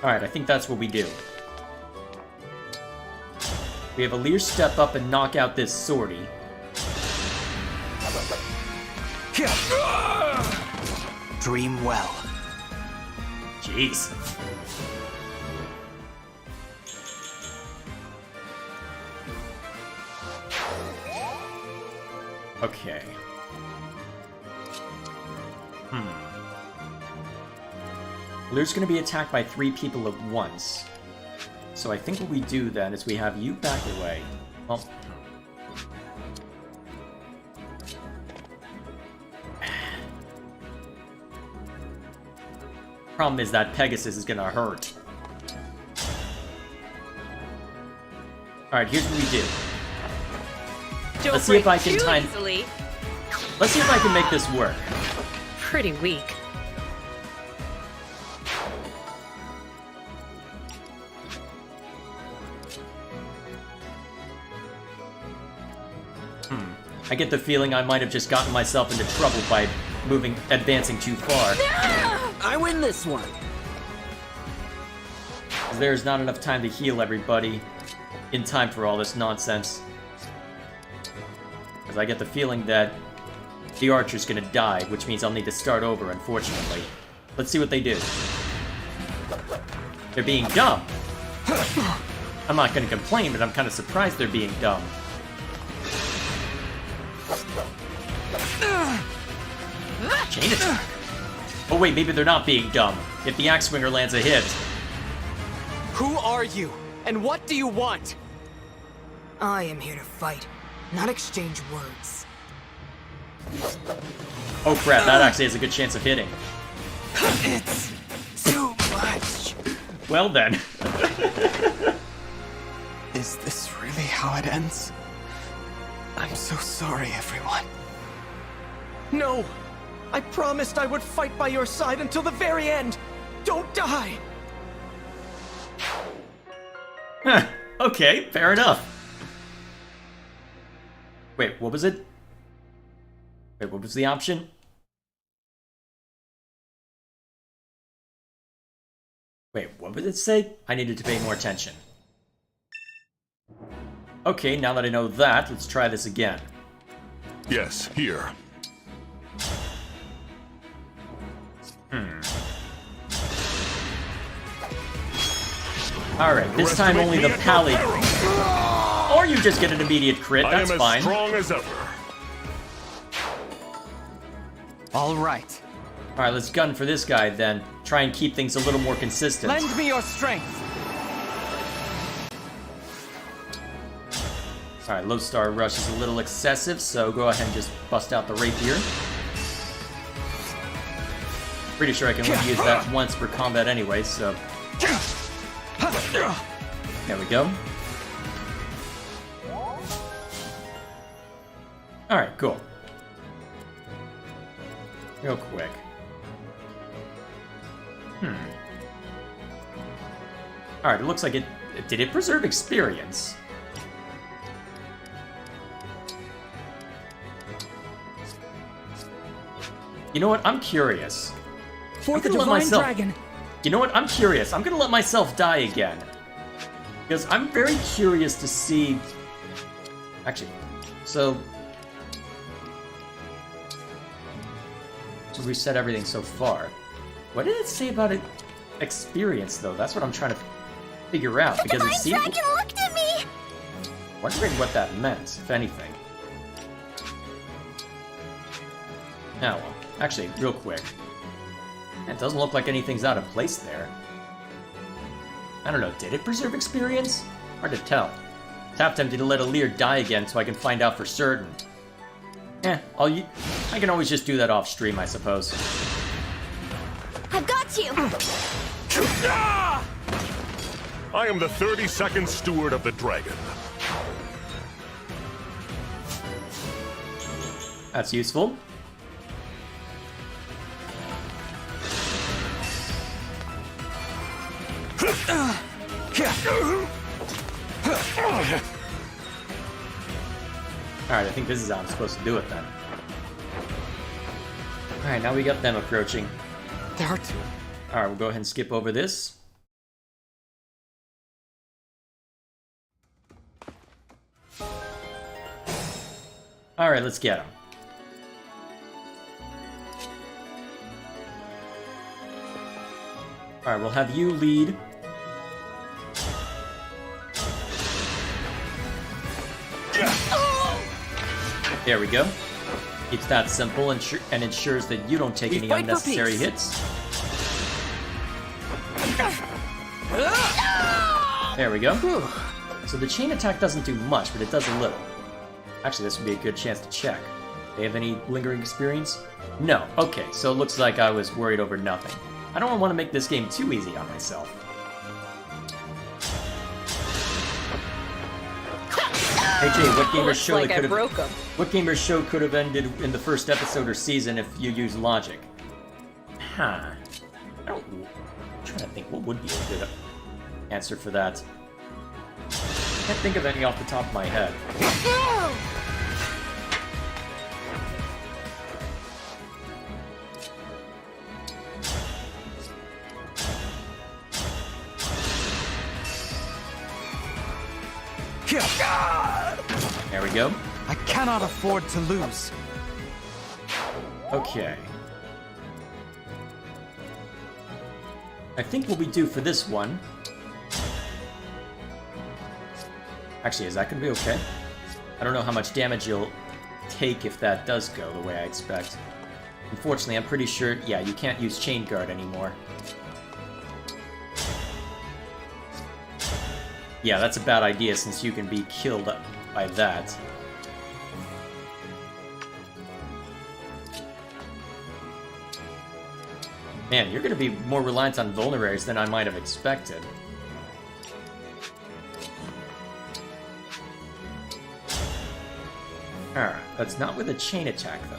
Alright, I think that's what we do. We have Alir step up and knock out this sortie. Dream well. Jeez. Okay. Alir's gonna be attacked by 3 people at once. So I think what we do then is we have you back away. Well... Problem is that Pegasus is gonna hurt. Alright, here's what we do. Let's see if I can time... Let's see if I can make this work. Pretty weak. I get the feeling I might have just gotten myself into trouble by advancing too far. I win this one! There's not enough time to heal everybody in time for all this nonsense. Because I get the feeling that the archer's gonna die, which means I'll need to start over, unfortunately. Let's see what they do. They're being dumb. I'm not gonna complain, but I'm kind of surprised they're being dumb. Chain attack. Oh wait, maybe they're not being dumb. If the axe swinger lands a hit. Who are you? And what do you want? I am here to fight, not exchange words. Oh crap, that actually has a good chance of hitting. It's too much. Well then. Is this really how it ends? I'm so sorry, everyone. No! I promised I would fight by your side until the very end! Don't die! Huh, okay, fair enough. Wait, what was it? Wait, what was the option? Wait, what did it say? I needed to pay more attention. Okay, now that I know that, let's try this again. Yes, here. Alright, this time only the pally. Or you just get an immediate crit, that's fine. I am as strong as ever. Alright. Alright, let's gun for this guy then. Try and keep things a little more consistent. Lend me your strength. Alright, low star rush is a little excessive, so go ahead and just bust out the rapier. Pretty sure I can only use that once per combat anyway, so... There we go. Alright, cool. Real quick. Alright, it looks like it... Did it preserve experience? You know what? I'm curious. For the gonna let Divine myself- Dragon. You know what? I'm curious. I'm gonna let myself die again. Because I'm very curious to see... Actually, so... To reset everything so far. What did it say about it? Experience, though? That's what I'm trying to figure out. Because it seemed... The dragon looked at me! Wondering what that meant, if anything. Now, well, actually, real quick. It doesn't look like anything's out of place there. I don't know, did it preserve experience? Hard to tell. Tap tempted to let Alir die again so I can find out for certain. I can always just do that off stream, I suppose. I've got you! I am the 32nd Steward of the Dragon. That's useful. Alright, I think this is how I'm supposed to do it then. Alright, now we got them approaching. There are two. Alright, we'll go ahead and skip over this. Alright, let's get them. Alright, we'll have you lead. There we go. Keeps that simple and ensures that you don't take any unnecessary hits. There we go. So the chain attack doesn't do much, but it does a little. Actually, this would be a good chance to check. They have any lingering experience? No. Okay, so it looks like I was worried over nothing. I don't want to make this game too easy on myself. Hey Jay, what gamer's show Looks like I broke 'em. What gamer's show could have ended in the first episode or season if you used logic? Huh. I'm trying to think what would be a good answer for that. Can't think of any off the top of my head. There we go. I cannot afford to lose. Okay. I think what we do for this one Actually, is that gonna be okay? I don't know how much damage you'll take if that does go the way I expect. Unfortunately, I'm pretty sure, yeah, you can't use Chain Guard anymore. Yeah, that's a bad idea since you can be killed by that. Man, you're gonna be more reliant on vulneraries than I might have expected. Alright, that's not with a chain attack, though.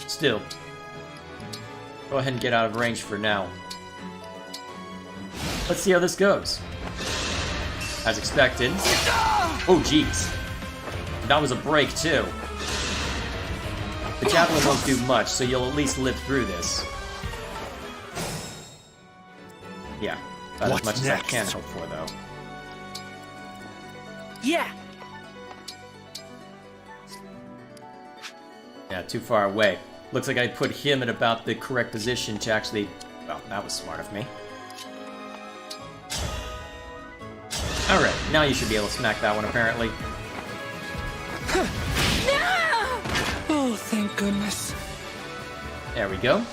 Still, go ahead and get out of range for now. Let's see how this goes. As expected. Oh, jeez. That was a break, too. The javelin won't do much, so you'll at least live through this. Yeah, about as much as I can hope for, though. Yeah! Yeah, too far away. Looks like I put him in about the correct position to actually... Well, that was smart of me. Alright, now you should be able to smack that one, apparently. Oh, thank goodness. There we go.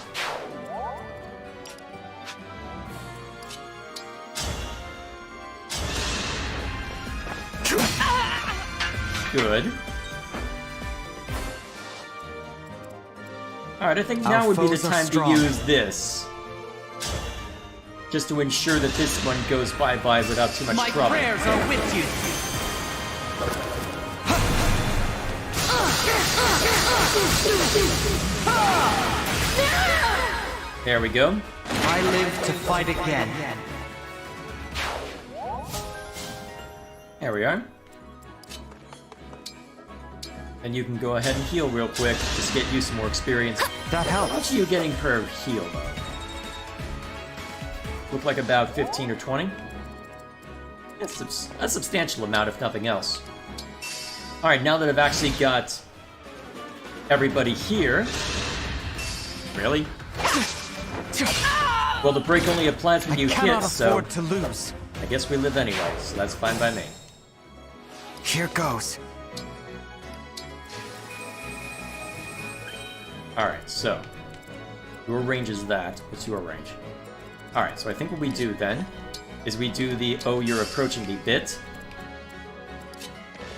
Good. Alright, I think now would be the time to use this. Just to ensure that this one goes bye-bye without too much trouble. My prayers are with you! There we go. I live to fight again. There we are. And you can go ahead and heal real quick, just get you some more experience. That helps. How much are you getting per heal, though? Look like about 15 or 20? That's a substantial amount, if nothing else. Alright, now that I've actually got everybody here... Really? Well, the break only applies when you hit, so... to lose. I guess we live anyway, so that's fine by me. Here goes. Alright, so... Your range is that. What's your range? Alright, so I think what we do then is we do the "oh, you're approaching me" bit.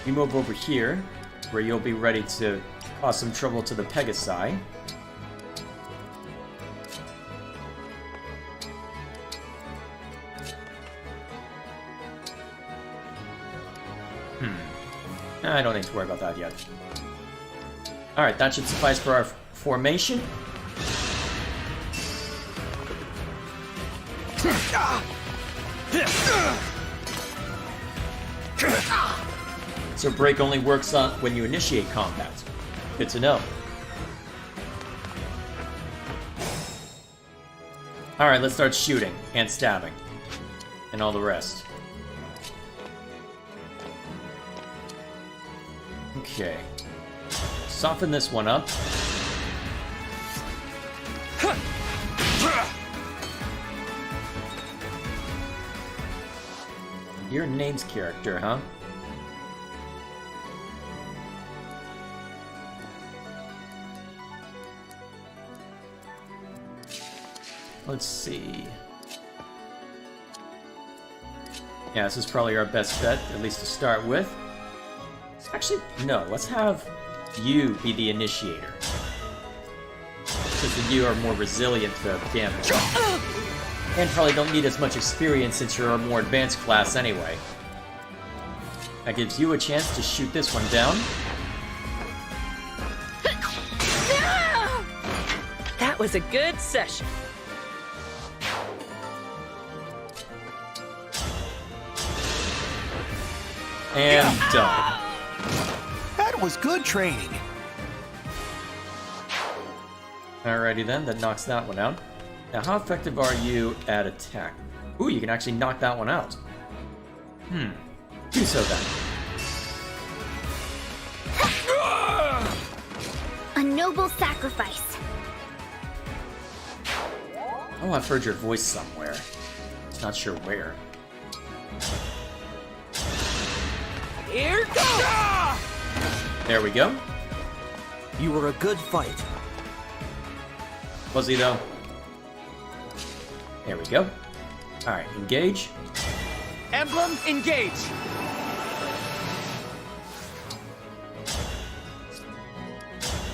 You move over here, where you'll be ready to cause some trouble to the Pegasi. I don't need to worry about that yet. Alright, that should suffice for our formation. So break only works on when you initiate combat. Good to know. Alright, let's start shooting and stabbing. And all the rest. Okay. Soften this one up. You're Name's character, huh? Let's see. Yeah, this is probably our best bet, at least to start with. Actually, no, let's have you be the initiator. Because you are more resilient to damage. And probably don't need as much experience since you're a more advanced class anyway. That gives you a chance to shoot this one down. That was a good session. And done. That was good training. Alrighty then, that knocks that one out. Now, how effective are you at attack? Ooh, you can actually knock that one out. Do so then. A noble sacrifice. Oh, I've heard your voice somewhere. Not sure where. Here goes! There we go. You were a good fight. Was he though? There we go. Alright, engage. Emblem, engage!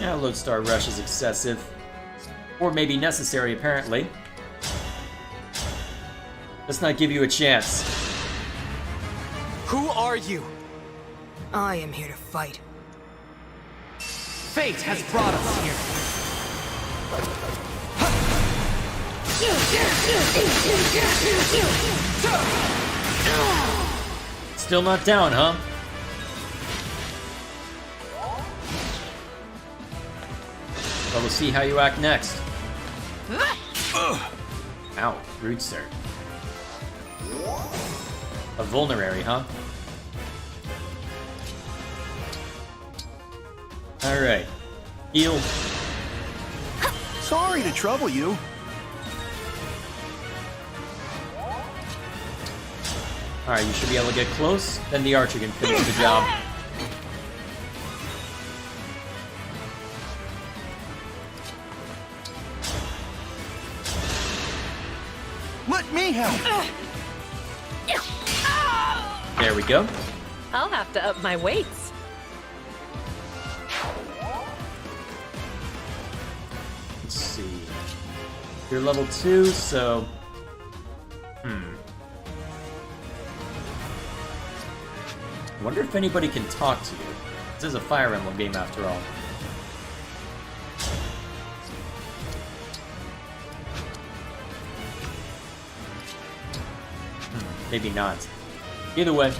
Yeah, Lodestar Rush is excessive. Or maybe necessary, apparently. Let's not give you a chance. Who are you? I am here to fight. Fate has brought us here. Still not down, huh? Well, we'll see how you act next. Ow, rude sir. A vulnerary, huh? Alright. Heal. Sorry to trouble you. Alright, you should be able to get close, then the archer can finish the job. Let me help. There we go. I'll have to up my weights. Let's see. You're level 2, so... I wonder if anybody can talk to you. This is a Fire Emblem game after all. Maybe not. Either way.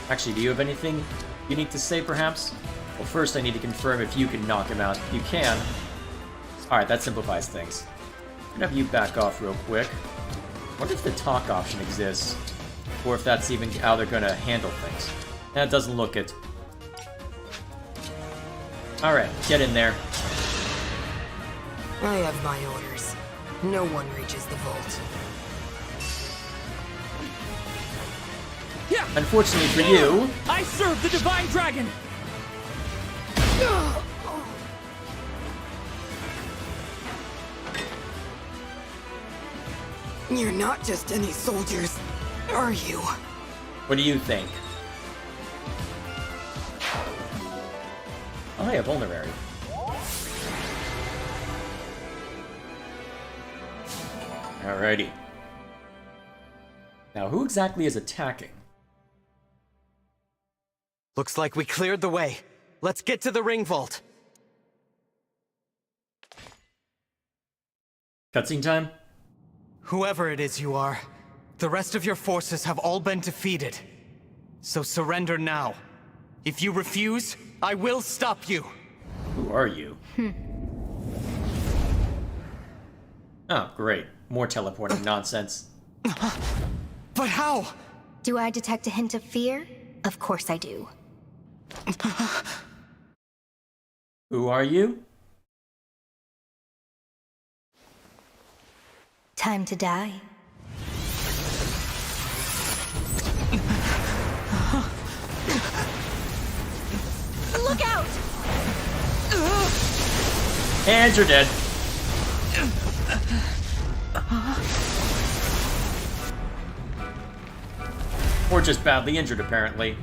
Actually, do you have anything you need to say, perhaps? Well, first I need to confirm if you can knock him out. You can. Alright, that simplifies things. I'm gonna have you back off real quick. Wonder if the talk option exists. Or if that's even how they're gonna handle things. That doesn't look it. Alright, get in there. I have my orders. No one reaches the vault. Yeah! Unfortunately for you... I serve the Divine Dragon! You're not just any soldiers, are you? What do you think? Oh, hey, a vulnerary. Alrighty. Now, who exactly is attacking? Looks like we cleared the way. Let's get to the ring vault. Cutscene time? Whoever it is you are, the rest of your forces have all been defeated. So surrender now. If you refuse, I will stop you. Who are you? Oh, great. More teleporting nonsense. But how? Do I detect a hint of fear? Of course I do. Who are you? Time to die. Look out! And you're dead. Or just badly injured, apparently.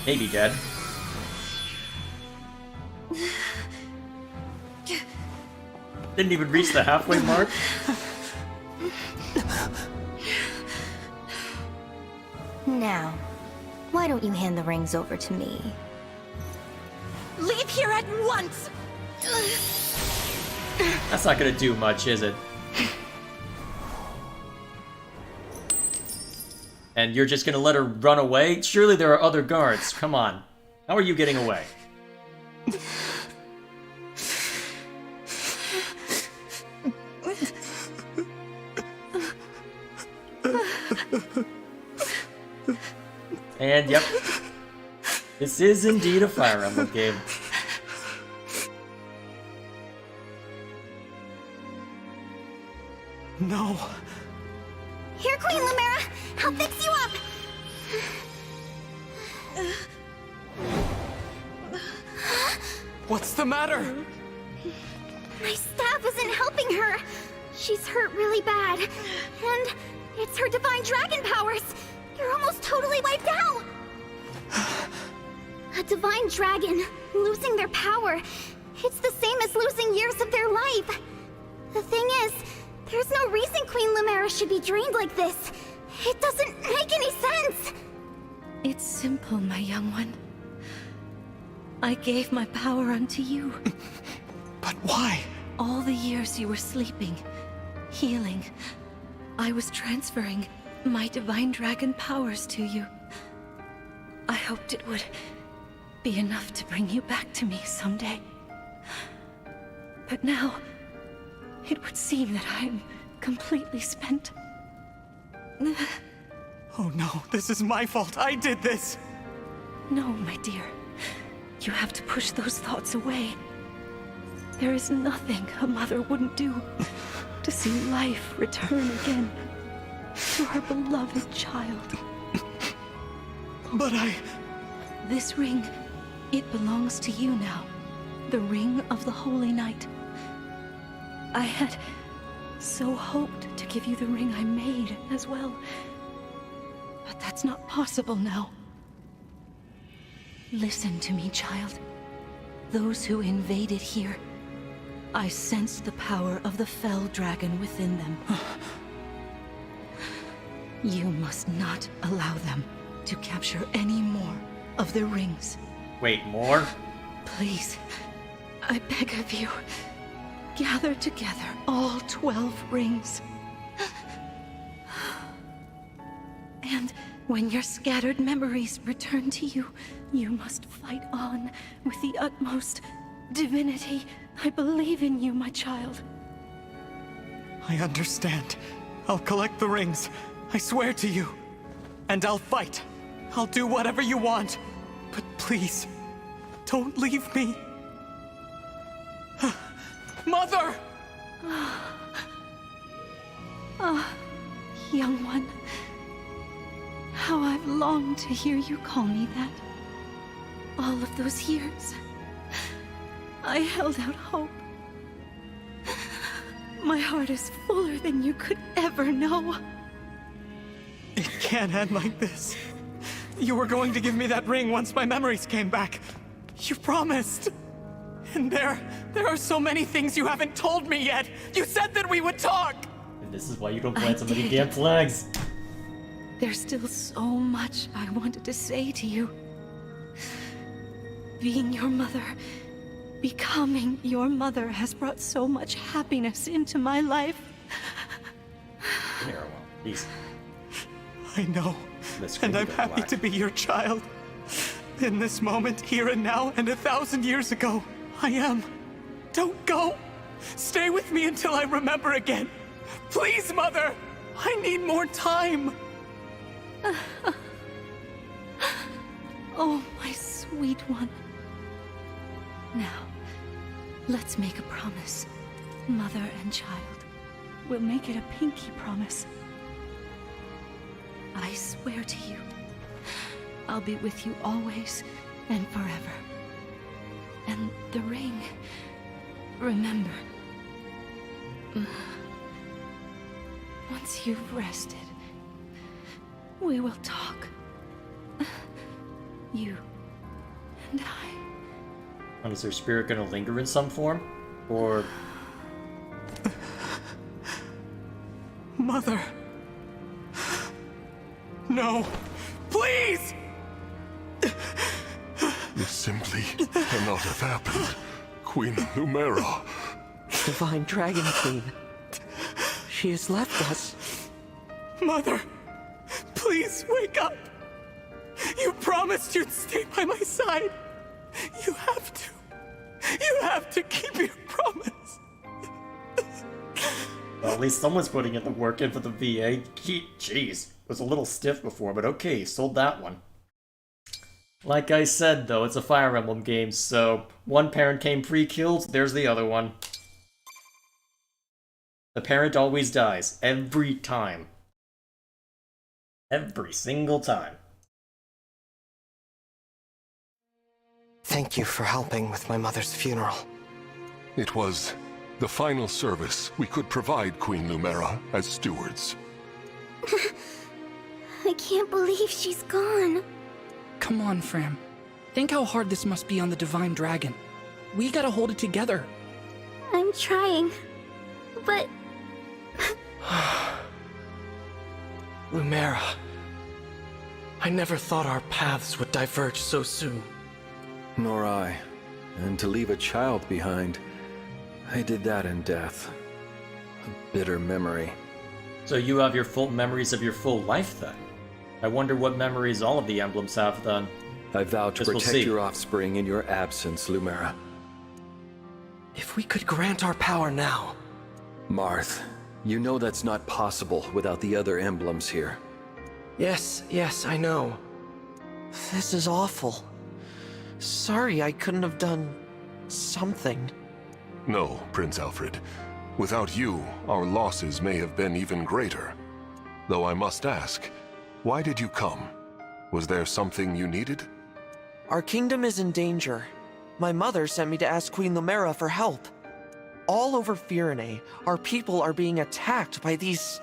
Maybe dead. Didn't even reach the halfway mark. Now, why don't you hand the rings over to me? Leave here at once! That's not gonna do much, is it? And you're just gonna let her run away? Surely there are other guards. Come on. How are you getting away? And yep. This is indeed a Fire Emblem game. No. Here, Queen Lumera! I'll fix you up! What's the matter? My staff isn't helping her. She's hurt really bad. And it's her divine dragon powers. You're almost totally wiped out. A divine dragon, losing their power. It's the same as losing years of their life. The thing is, there's no reason Queen Lumera should be drained like this. It doesn't make any sense. It's simple, my young one. I gave my power unto you. But why? All the years you were sleeping, healing, I was transferring my divine dragon powers to you. I hoped it would be enough to bring you back to me someday. But now, it would seem that I am completely spent. Oh no, this is my fault. I did this. No, my dear. You have to push those thoughts away. There is nothing a mother wouldn't do to see life return again to her beloved child. But This ring, it belongs to you now. The ring of the Holy Knight. I had so hoped to give you the ring I made as well. But that's not possible now. Listen to me, child. Those who invaded here, I sensed the power of the fell dragon within them. You must not allow them to capture any more of the rings. Wait, more? Please, I beg of you, gather together all 12 rings. And when your scattered memories return to you, you must fight on with the utmost divinity. I believe in you, my child. I understand. I'll collect the rings. I swear to you. And I'll fight. I'll do whatever you want. But please, don't leave me. Mother! Young one. How I've longed to hear you call me that. All of those years, I held out hope. My heart is fuller than you could ever know. It can't end like this. You were going to give me that ring once my memories came back. You promised. And there are so many things you haven't told me yet. You said that we would talk. And this is why you don't plant so many damn flags. There's still so much I wanted to say to you. Being your mother, becoming your mother has brought so much happiness into my life. Here, please. I know. And I'm happy to be your child. In this moment, here and now, and 1,000 years ago, I am. Don't go. Stay with me until I remember again. Please, Mother. I need more time. Oh, my sweet one. Now, let's make a promise. Mother and child. We'll make it a pinky promise. I swear to you, I'll be with you always and forever. And the ring, remember. Once you've rested, we will talk. You and I. And is their spirit gonna linger in some form? Or... Mother. No. Please! This simply cannot have happened. Queen Lumera. Divine Dragon Queen. She has left us. Mother, please wake up. You promised you'd stay by my side. You have to. You have to keep your promise. Well, at least someone's putting in the work in for the VA. Jeez, was a little stiff before, but okay, sold that one. Like I said, though, it's a Fire Emblem game, so one parent came pre-killed, there's the other one. The parent always dies, every time. Every single time. Thank you for helping with my mother's funeral. It was the final service we could provide Queen Lumera as stewards. I can't believe she's gone. Come on, Fram. Think how hard this must be on the Divine Dragon. We gotta hold it together. I'm trying, but... Lumera. I never thought our paths would diverge so soon. Nor I. And to leave a child behind, I did that in death. A bitter memory. So you have your full memories of your full life then? I wonder what memories all of the emblems have then. I vow to Guess we'll protect see. your offspring in your absence, Lumera. If we could grant our power now... Marth, you know that's not possible without the other emblems here. Yes, I know. This is awful. Sorry I couldn't have done... something. No, Prince Alfred. Without you, our losses may have been even greater. Though I must ask, why did you come? Was there something you needed? Our kingdom is in danger. My mother sent me to ask Queen Lumera for help. All over Firene, our people are being attacked by these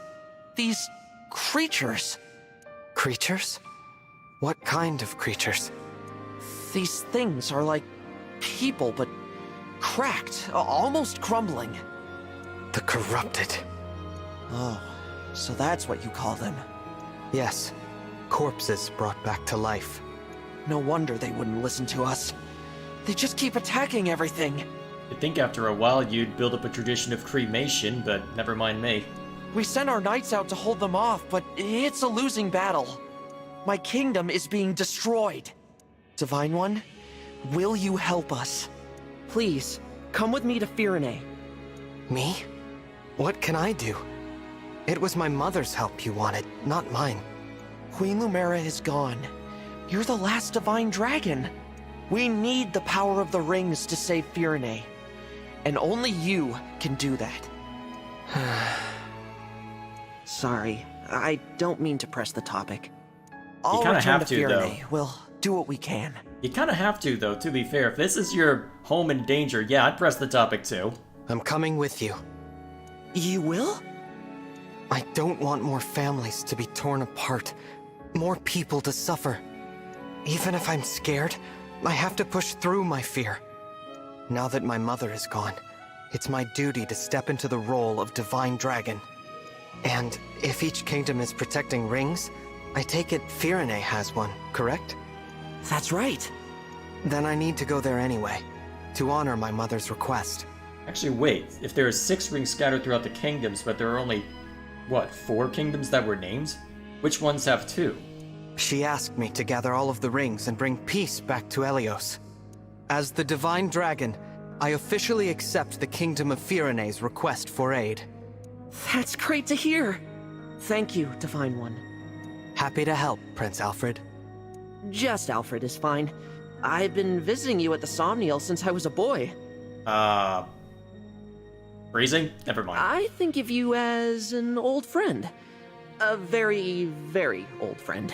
creatures. Creatures? What kind of creatures? These things are like people, but cracked, almost crumbling. The corrupted. Oh, so that's what you call them. Yes. Corpses brought back to life. No wonder they wouldn't listen to us. They just keep attacking everything. You'd think after a while you'd build up a tradition of cremation, but never mind me. We sent our knights out to hold them off, but it's a losing battle. My kingdom is being destroyed. Divine One, will you help us? Please, come with me to Firene. Me? What can I do? It was my mother's help you wanted, not mine. Queen Lumera is gone. You're the last Divine Dragon. We need the power of the rings to save Firene. And only you can do that. Sorry, I don't mean to press the topic. I'll kinda return have to to, though. Firene. We'll do what we can. You kind of have to, though, to be fair. If this is your home in danger, yeah, I'd press the topic too. I'm coming with you. You will? I don't want more families to be torn apart. More people to suffer. Even if I'm scared, I have to push through my fear. Now that my mother is gone, it's my duty to step into the role of Divine Dragon. And if each kingdom is protecting rings, I take it Firene has one, correct? That's right. Then I need to go there anyway, to honor my mother's request. Actually, wait. If there are 6 rings scattered throughout the kingdoms, but there are only, what, 4 kingdoms that were named? Which ones have 2? She asked me to gather all of the rings and bring peace back to Helios. As the Divine Dragon, I officially accept the Kingdom of Firene's request for aid. That's great to hear. Thank you, Divine One. Happy to help, Prince Alfred. Just Alfred is fine. I've been visiting you at the Somniel since I was a boy. Freezing? Never mind. I think of you as an old friend. A very, very old friend.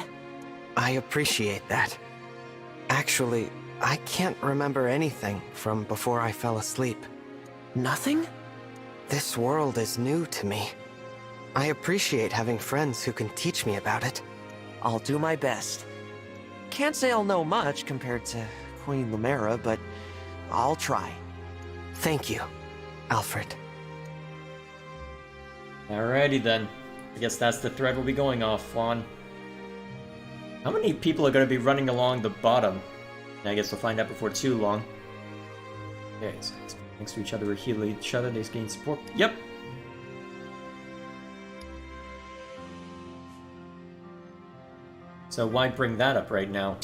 I appreciate that. Actually, I can't remember anything from before I fell asleep. Nothing? This world is new to me. I appreciate having friends who can teach me about it. I'll do my best. Can't say I'll know much compared to Queen Lumera, but I'll try. Thank you, Alfred. Alrighty then. I guess that's the thread we'll be going off on. How many people are going to be running along the bottom? I guess we'll find out before too long. Okay, so thanks to each other, we heal each other, they gain support. Yep. So why bring that up right now?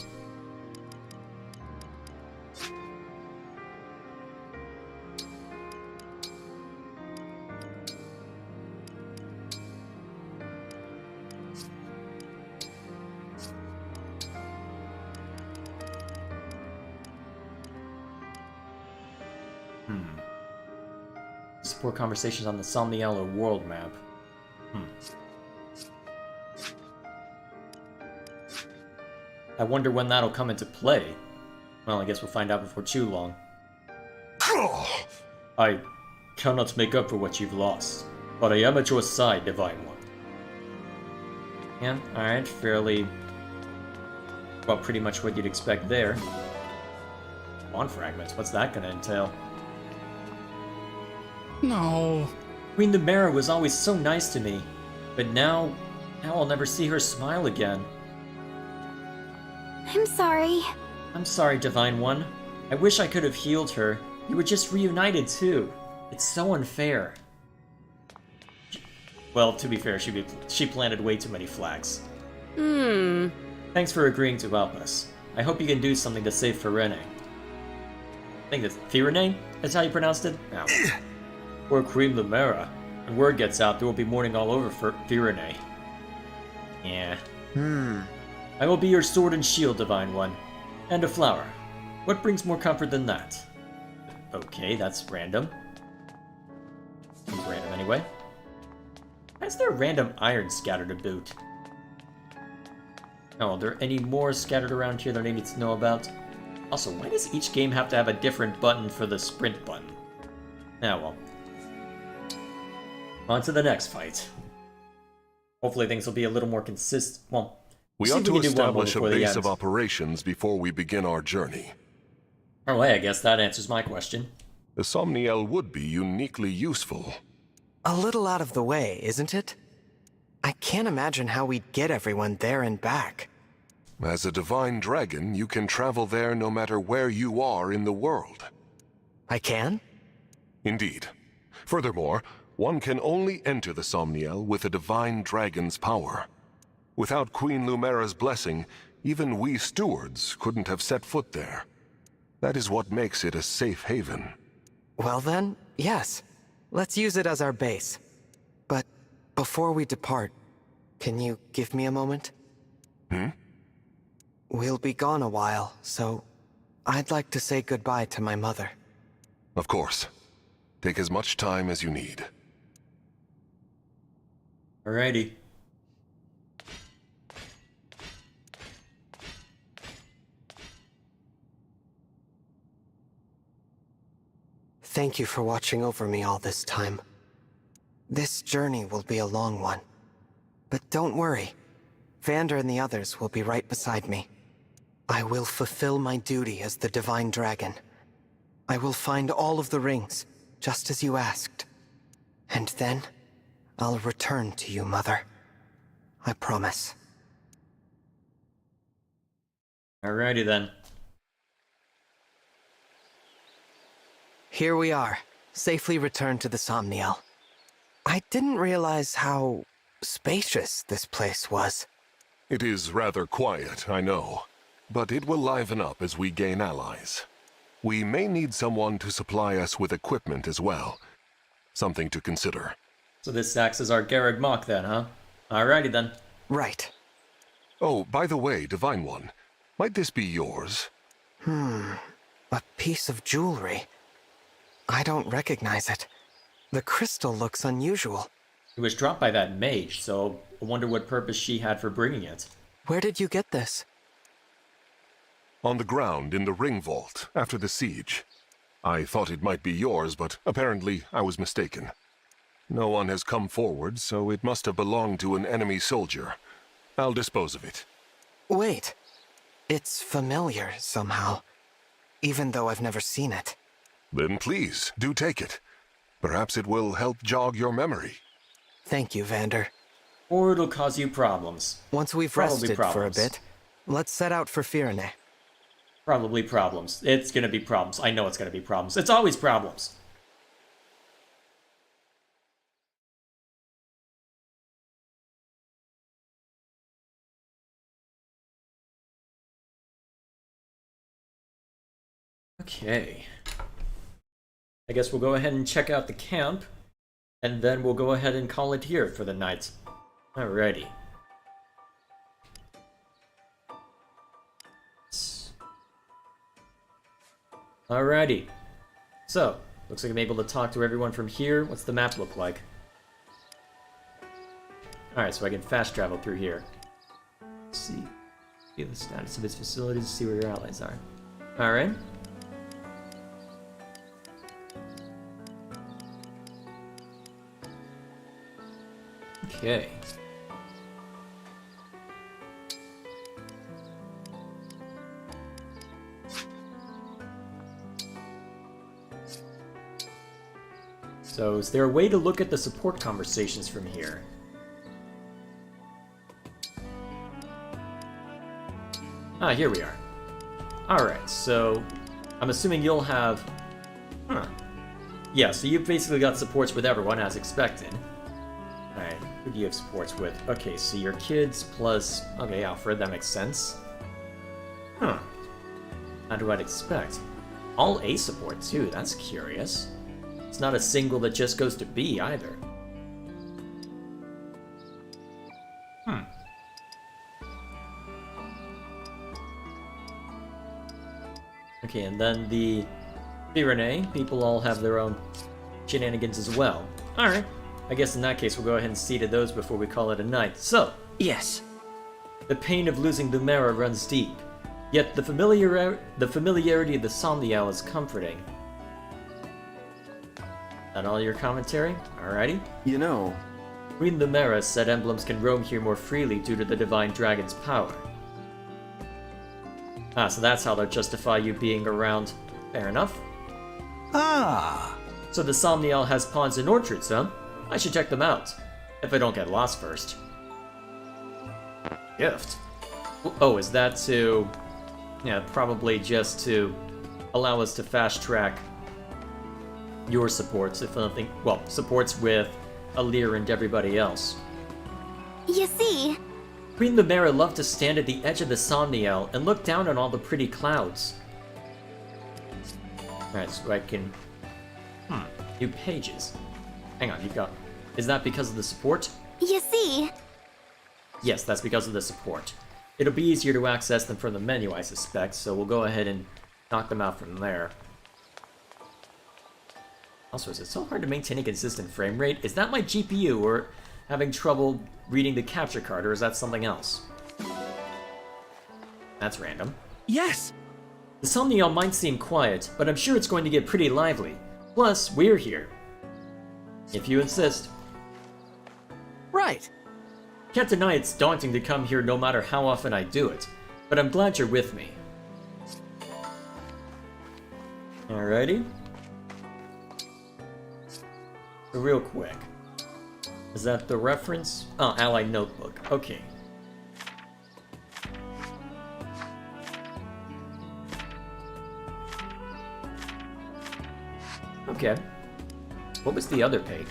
Support conversations on the Somniella world map. I wonder when that'll come into play. Well, I guess we'll find out before too long. I cannot make up for what you've lost, but I am at your side, Divine One. Yeah, alright, fairly... well, pretty much what you'd expect there. Bond fragments, what's that gonna entail? No. Queen Lumera was always so nice to me, but now I'll never see her smile again. I'm sorry. I'm sorry, Divine One. I wish I could have healed her. You were just reunited, too. It's so unfair. Well, to be fair, she planted way too many flags. Thanks for agreeing to help us. I hope you can do something to save Firene. I think that's Firene? That's how you pronounced it? No. Or Queen Lumera. When word gets out, there will be mourning all over for Firene. Yeah. I will be your sword and shield, Divine One. And a flower. What brings more comfort than that? Okay, that's random. Seems random anyway. Why is there random iron scattered to boot? Oh, are there any more scattered around here that I need to know about? Also, why does each game have to have a different button for the sprint button? Ah, well. On to the next fight. Hopefully things will be a little more consistent. Well, we ought to establish a base of operations before we begin our journey. Oh, hey, I guess that answers my question. The Somniel would be uniquely useful. A little out of the way, isn't it? I can't imagine how we'd get everyone there and back. As a divine dragon, you can travel there no matter where you are in the world. I can? Indeed. Furthermore, one can only enter the Somniel with a divine dragon's power. Without Queen Lumera's blessing, even we stewards couldn't have set foot there. That is what makes it a safe haven. Well then, yes. Let's use it as our base. But before we depart, can you give me a moment? We'll be gone a while, so I'd like to say goodbye to my mother. Of course. Take as much time as you need. Alrighty. Thank you for watching over me all this time. This journey will be a long one. But don't worry. Vander and the others will be right beside me. I will fulfill my duty as the Divine Dragon. I will find all of the rings, just as you asked. And then, I'll return to you, Mother. I promise. Alrighty then. Here we are, safely returned to the Somniel. I didn't realize how spacious this place was. It is rather quiet, I know, but it will liven up as we gain allies. We may need someone to supply us with equipment as well. Something to consider. So this acts as our Garreg Mach then, huh? Alrighty then. Right. Oh, by the way, Divine One, might this be yours? A piece of jewelry. I don't recognize it. The crystal looks unusual. It was dropped by that mage, so I wonder what purpose she had for bringing it. Where did you get this? On the ground in the ring vault, after the siege. I thought it might be yours, but apparently I was mistaken. No one has come forward, so it must have belonged to an enemy soldier. I'll dispose of it. Wait. It's familiar somehow, even though I've never seen it. Then please, do take it. Perhaps it will help jog your memory. Thank you, Vander. Or it'll cause you problems. Once we've Probably rested problems. for a bit, let's set out for Firene. Probably problems. It's gonna be problems. I know it's gonna be problems. It's always problems. Okay. I guess we'll go ahead and check out the camp, and then we'll go ahead and call it here for the night. Alrighty. Alrighty. So, looks like I'm able to talk to everyone from here. What's the map look like? Alright, so I can fast travel through here. Let's see. See the status of its facilities, see where your allies are. Alright. Okay. So, is there a way to look at the support conversations from here? Ah, here we are. Alright, so I'm assuming you'll have... Huh. Yeah, so you've basically got supports with everyone as expected. Alright, who do you have supports with? Okay, so your kids plus... Okay, Alfred, that makes sense. Huh. How do I expect? All A support too, that's curious. It's not a single that just goes to B either. Okay, and then the Renee, people all have their own shenanigans as well. Alright, I guess in that case we'll go ahead and see to those before we call it a night. So, Yes. the pain of losing Lumera runs deep, yet the familiarity of the Somniel is comforting. That all your commentary? Alrighty. You know, Queen Lumera said emblems can roam here more freely due to the Divine Dragon's power. Ah, so that's how they'll justify you being around. Fair enough. Ah! So the Somniel has ponds and orchards, huh? I should check them out. If I don't get lost first. Gift? Oh, is that to... Yeah, probably just to allow us to fast-track your supports, if nothing... Well, supports with Alir and everybody else. You see, Queen Lumera loved to stand at the edge of the Somniel and look down on all the pretty clouds. Alright, so I can... New pages. Hang on, you've got... Is that because of the support? you see, Yes, that's because of the support. It'll be easier to access them from the menu, I suspect, so we'll go ahead and knock them out from there. Also, is it so hard to maintain a consistent frame rate? Is that my GPU, or having trouble reading the capture card, or is that something else? That's random. Yes! The Somniel might seem quiet, but I'm sure it's going to get pretty lively. Plus, we're here. If you insist. Right. Can't deny it's daunting to come here no matter how often I do it, but I'm glad you're with me. Alrighty. So real quick. Is that the reference? Oh, Ally Notebook. Okay. Okay. What was the other page?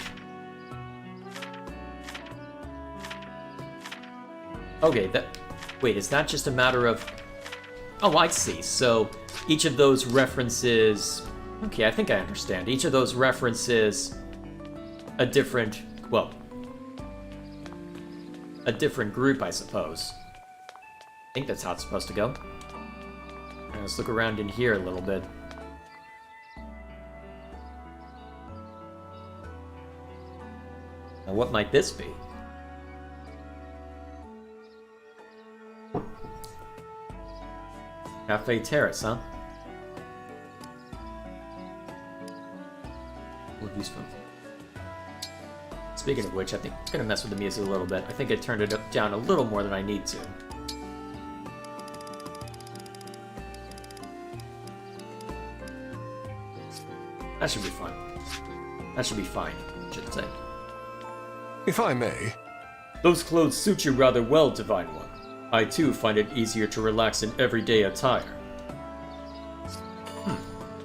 Okay, that... Wait, is that just a matter of... Oh, I see. So, each of those references... Okay, I think I understand. Each of those references a different... Well... a different group, I suppose. I think that's how it's supposed to go. Let's look around in here a little bit. Now, what might this be? Cafe Terrace, huh? Love these phones. Speaking of which, I think I'm gonna mess with the music a little bit. I think I turned it down a little more than I need to. That should be fun. That should be fine, I should say. If I may. Those clothes suit you rather well, Divine One. I too find it easier to relax in everyday attire.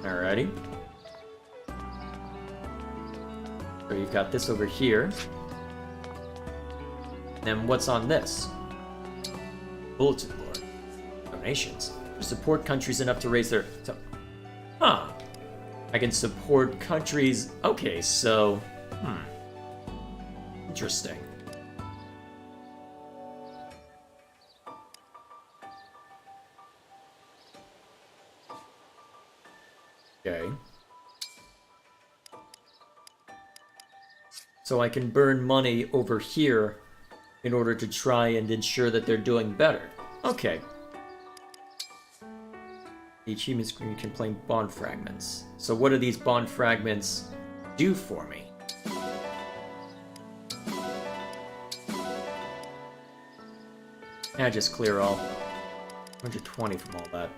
Alrighty. So you've got this over here. And what's on this? Bulletin board. Donations. To support countries enough to raise their... Huh. I can support countries... Okay, so... Interesting. Okay. So I can burn money over here in order to try and ensure that they're doing better. Okay. The achievement screen can play bond fragments. So what do these bond fragments do for me? Yeah, just clear all. 120 from all that.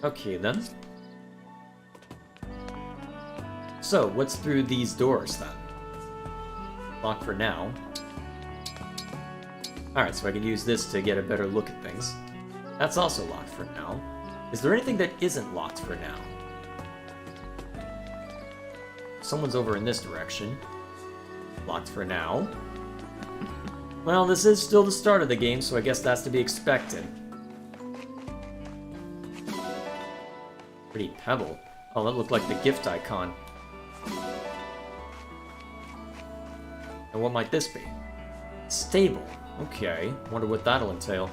Okay then. So, what's through these doors then? Locked for now. Alright, so I can use this to get a better look at things. That's also locked for now. Is there anything that isn't locked for now? Someone's over in this direction. Locked for now. Well, this is still the start of the game, so I guess that's to be expected. Pretty pebble. Oh, that looked like the gift icon. And what might this be? Stable. Okay, wonder what that'll entail.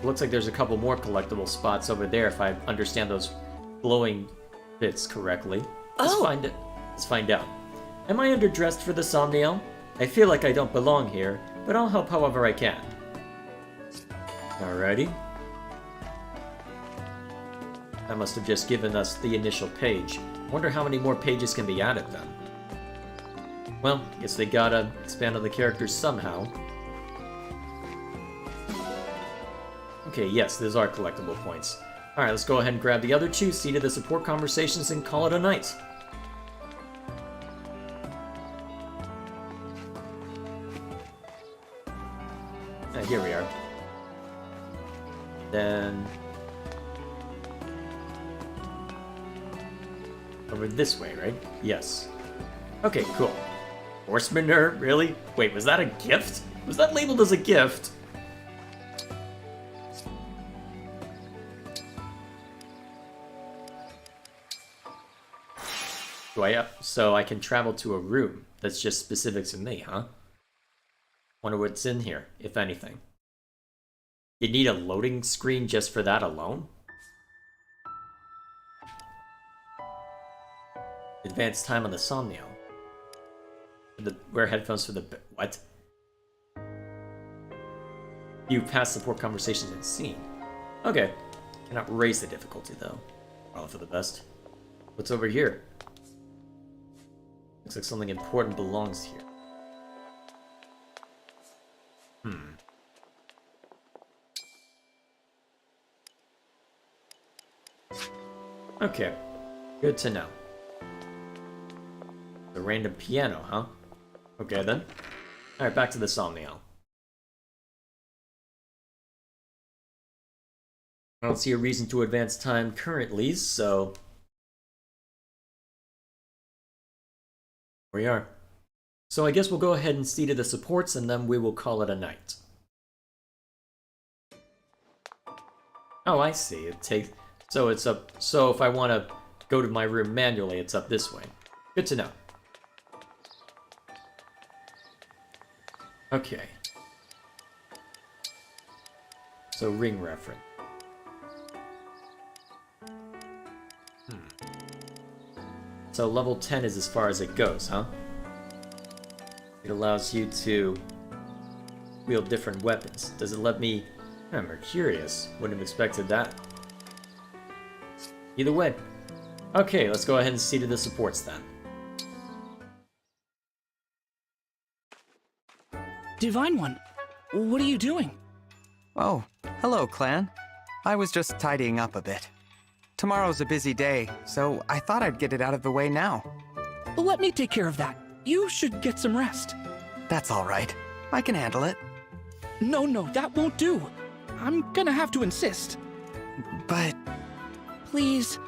Looks like there's a couple more collectible spots over there if I understand those glowing bits correctly. Let's find it. Let's find out. Am I underdressed for the Somniel? I feel like I don't belong here, but I'll help however I can. Alrighty. That must have just given us the initial page. Wonder how many more pages can be added then. Well, guess they gotta expand on the characters somehow. Okay, yes, those are collectible points. Alright, let's go ahead and grab the other two, see to the support conversations, and call it a night. Here we are. Then... over this way, right? Yes. Okay, cool. Horseman really? Wait, was that a gift? Was that labeled as a gift? Do I up? So I can travel to a room that's just specific to me, huh? Wonder what's in here, if anything. You need a loading screen just for that alone? Advanced time on the Somniel. Wear headphones for the... what? You pass support conversations and scene. Okay. Cannot raise the difficulty, though. Probably for the best. What's over here? Looks like something important belongs here. Okay. Good to know. The random piano, huh? Okay then. Alright, back to the Somniel. I don't see a reason to advance time currently, so... here we are. So I guess we'll go ahead and see to the supports, and then we will call it a night. Oh, I see. It takes... so it's up... so if I want to go to my room manually, it's up this way. Good to know. Okay. So, ring reference. So, level 10 is as far as it goes, huh? It allows you to wield different weapons. Does it let me... I'm curious. Wouldn't have expected that. Either way. Okay, let's go ahead and see to the supports then. Divine One, what are you doing? Oh, hello, clan. I was just tidying up a bit. Tomorrow's a busy day, so I thought I'd get it out of the way now. Well, let me take care of that. You should get some rest. That's all right. I can handle it. No, that won't do. I'm gonna have to insist. But... please.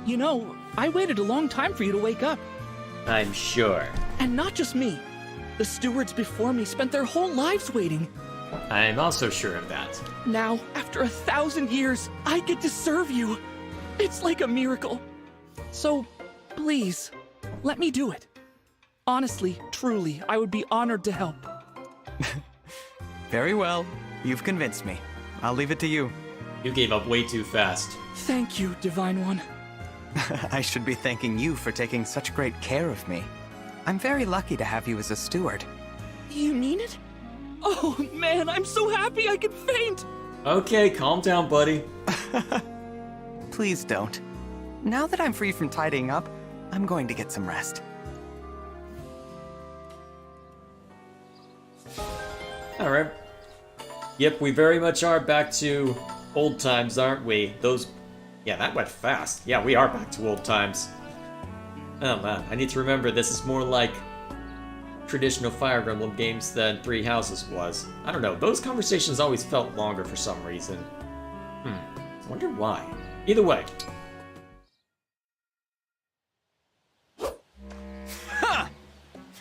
You know, I waited a long time for you to wake up. I'm sure. And not just me. The stewards before me spent their whole lives waiting. I'm also sure of that. Now, after 1,000 years, I get to serve you. It's like a miracle. So, please, let me do it. Honestly, truly, I would be honored to help. Very well. You've convinced me. I'll leave it to you. You gave up way too fast. Thank you, Divine One. I should be thanking you for taking such great care of me. I'm very lucky to have you as a steward. You mean it? Oh man, I'm so happy I could faint! Okay, calm down, buddy. Please don't. Now that I'm free from tidying up, I'm going to get some rest. Alright. Yep, we very much are back to old times, aren't we? Yeah, that went fast. Yeah, we are back to old times. Oh man, I need to remember this is more like traditional Fire Emblem games than Three Houses was. I don't know, those conversations always felt longer for some reason. I wonder why. Either way.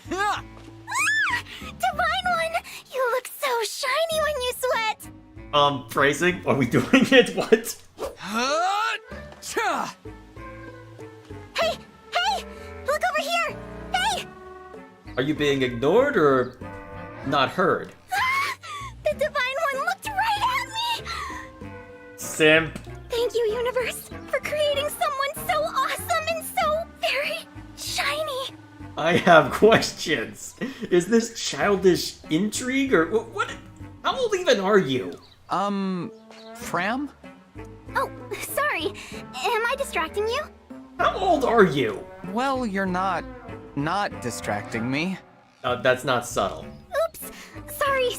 Divine One! You look so shiny when you sweat! Praising? Are we doing it? What? Hey! Hey! Look over here! Hey! Are you being ignored or not heard? The Divine One looked right at me! Simp. Thank you, Universe, for creating someone so awesome and so very shiny. I have questions. Is this childish intrigue or what? How old even are you? Fram? Oh, sorry. Am I distracting you? How old are you? Well, you're not distracting me. That's not subtle. Oops. Sorry.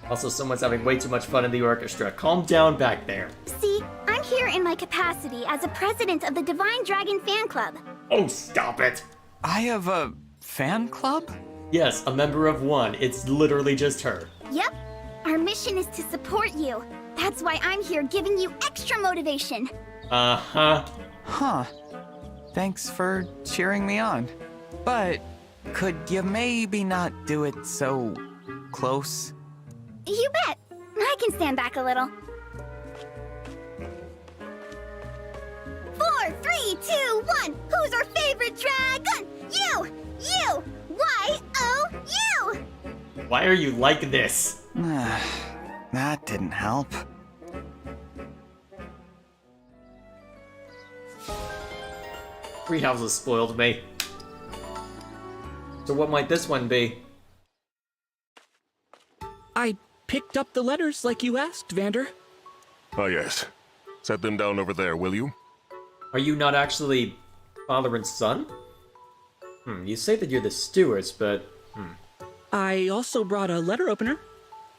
Also, someone's having way too much fun in the orchestra. Calm down back there. See, I'm here in my capacity as a president of the Divine Dragon Fan Club. Oh, stop it. I have a fan club? Yes, a member of one. It's literally just her. Yep. Our mission is to support you. That's why I'm here giving you extra motivation. Uh-huh. Huh. Thanks for cheering me on. But could you maybe not do it so close? You bet. I can stand back a little. 4, 3, 2, 1. Who's our favorite dragon? You! Y-O-U! Why are you like this? That didn't help. Three Houses spoiled me. So what might this one be? I picked up the letters like you asked, Vander. Ah, yes. Set them down over there, will you? Are you not actually father and son? You say that you're the stewards, but... I also brought a letter opener.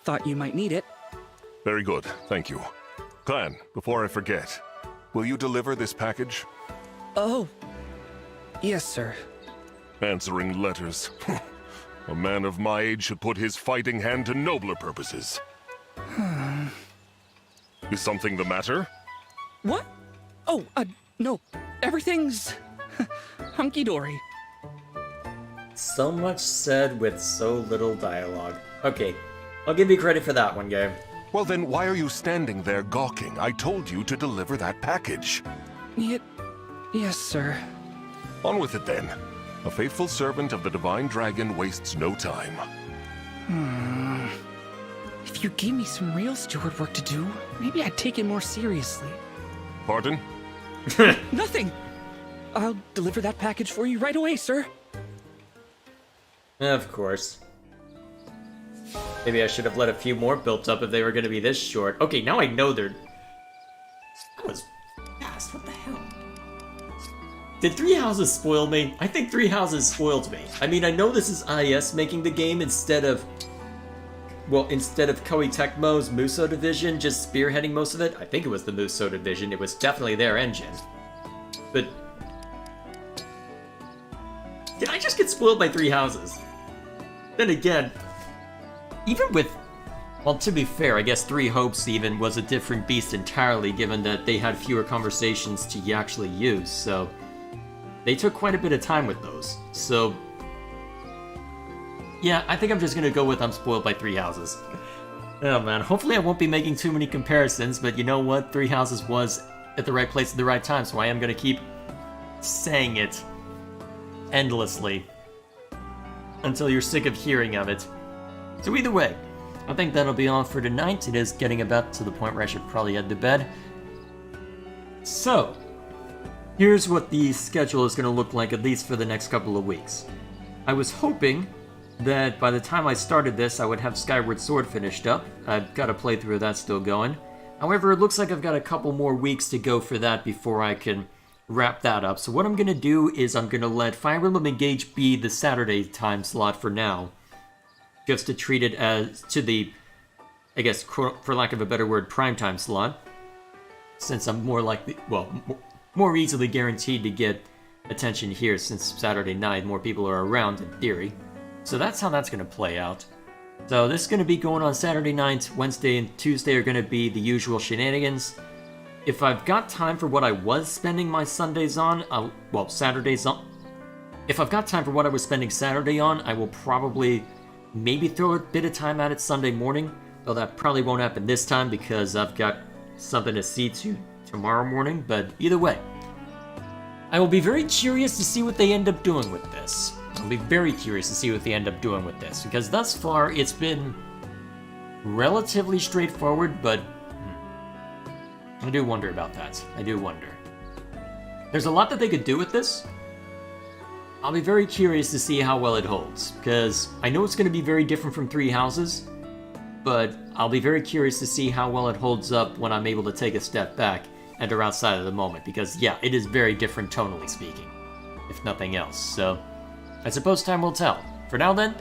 Thought you might need it. Very good, thank you. Clan, before I forget, will you deliver this package? Oh. Yes, sir. Answering letters. A man of my age should put his fighting hand to nobler purposes. Is something the matter? What? Oh, no. Everything's hunky-dory. So much said with so little dialogue. Okay, I'll give you credit for that one, game. Well then, why are you standing there gawking? I told you to deliver that package. Yes, sir. On with it then. A faithful servant of the Divine Dragon wastes no time. If you gave me some real steward work to do, maybe I'd take it more seriously. Pardon? Nothing! I'll deliver that package for you right away, sir. Of course. Maybe I should have let a few more built up if they were going to be this short. Okay, now I know they're... That was fast, what the hell? Did Three Houses spoil me? I think Three Houses spoiled me. I mean, I know this is IS making the game instead of... Well, instead of Koei Tecmo's Muso division just spearheading most of it. I think it was the Muso division. It was definitely their engine. But... Did I just get spoiled by Three Houses? Then again, even with... Well, to be fair, I guess Three Hopes even was a different beast entirely, given that they had fewer conversations to actually use, so... They took quite a bit of time with those, so... Yeah, I think I'm just gonna go with I'm spoiled by Three Houses. Oh man, hopefully I won't be making too many comparisons, but you know what? Three Houses was at the right place at the right time, so I am gonna keep saying it endlessly until you're sick of hearing of it. So either way, I think that'll be all for tonight. It is getting about to the point where I should probably head to bed. So, here's what the schedule is going to look like, at least for the next couple of weeks. I was hoping that by the time I started this, I would have Skyward Sword finished up. I've got a playthrough of that still going. However, it looks like I've got a couple more weeks to go for that before I can wrap that up. So what I'm going to do is I'm going to let Fire Emblem Engage be the Saturday time slot for now. Just to treat it as, to the, I guess, for lack of a better word, primetime slot. Since I'm more likely, well, more easily guaranteed to get attention here since Saturday night, more people are around in theory. So that's how that's going to play out. So this is going to be going on Saturday night. Wednesday and Tuesday are going to be the usual shenanigans. If I've got time for what I was spending my Sundays on, Saturdays on. If I've got time for what I was spending Saturday on, I will probably maybe throw a bit of time at it Sunday morning. Though that probably won't happen this time because I've got something to see to tomorrow morning. But either way, I will be very curious to see what they end up doing with this. I'll be very curious to see what they end up doing with this, because thus far it's been relatively straightforward, but I do wonder about that. I do wonder. There's a lot that they could do with this. I'll be very curious to see how well it holds, because I know it's going to be very different from Three Houses, but I'll be very curious to see how well it holds up when I'm able to take a step back and are outside of the moment, because yeah, it is very different tonally speaking, if nothing else, so I suppose time will tell. For now then,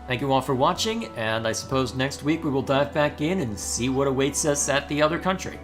thank you all for watching, and I suppose next week we will dive back in and see what awaits us at the other country.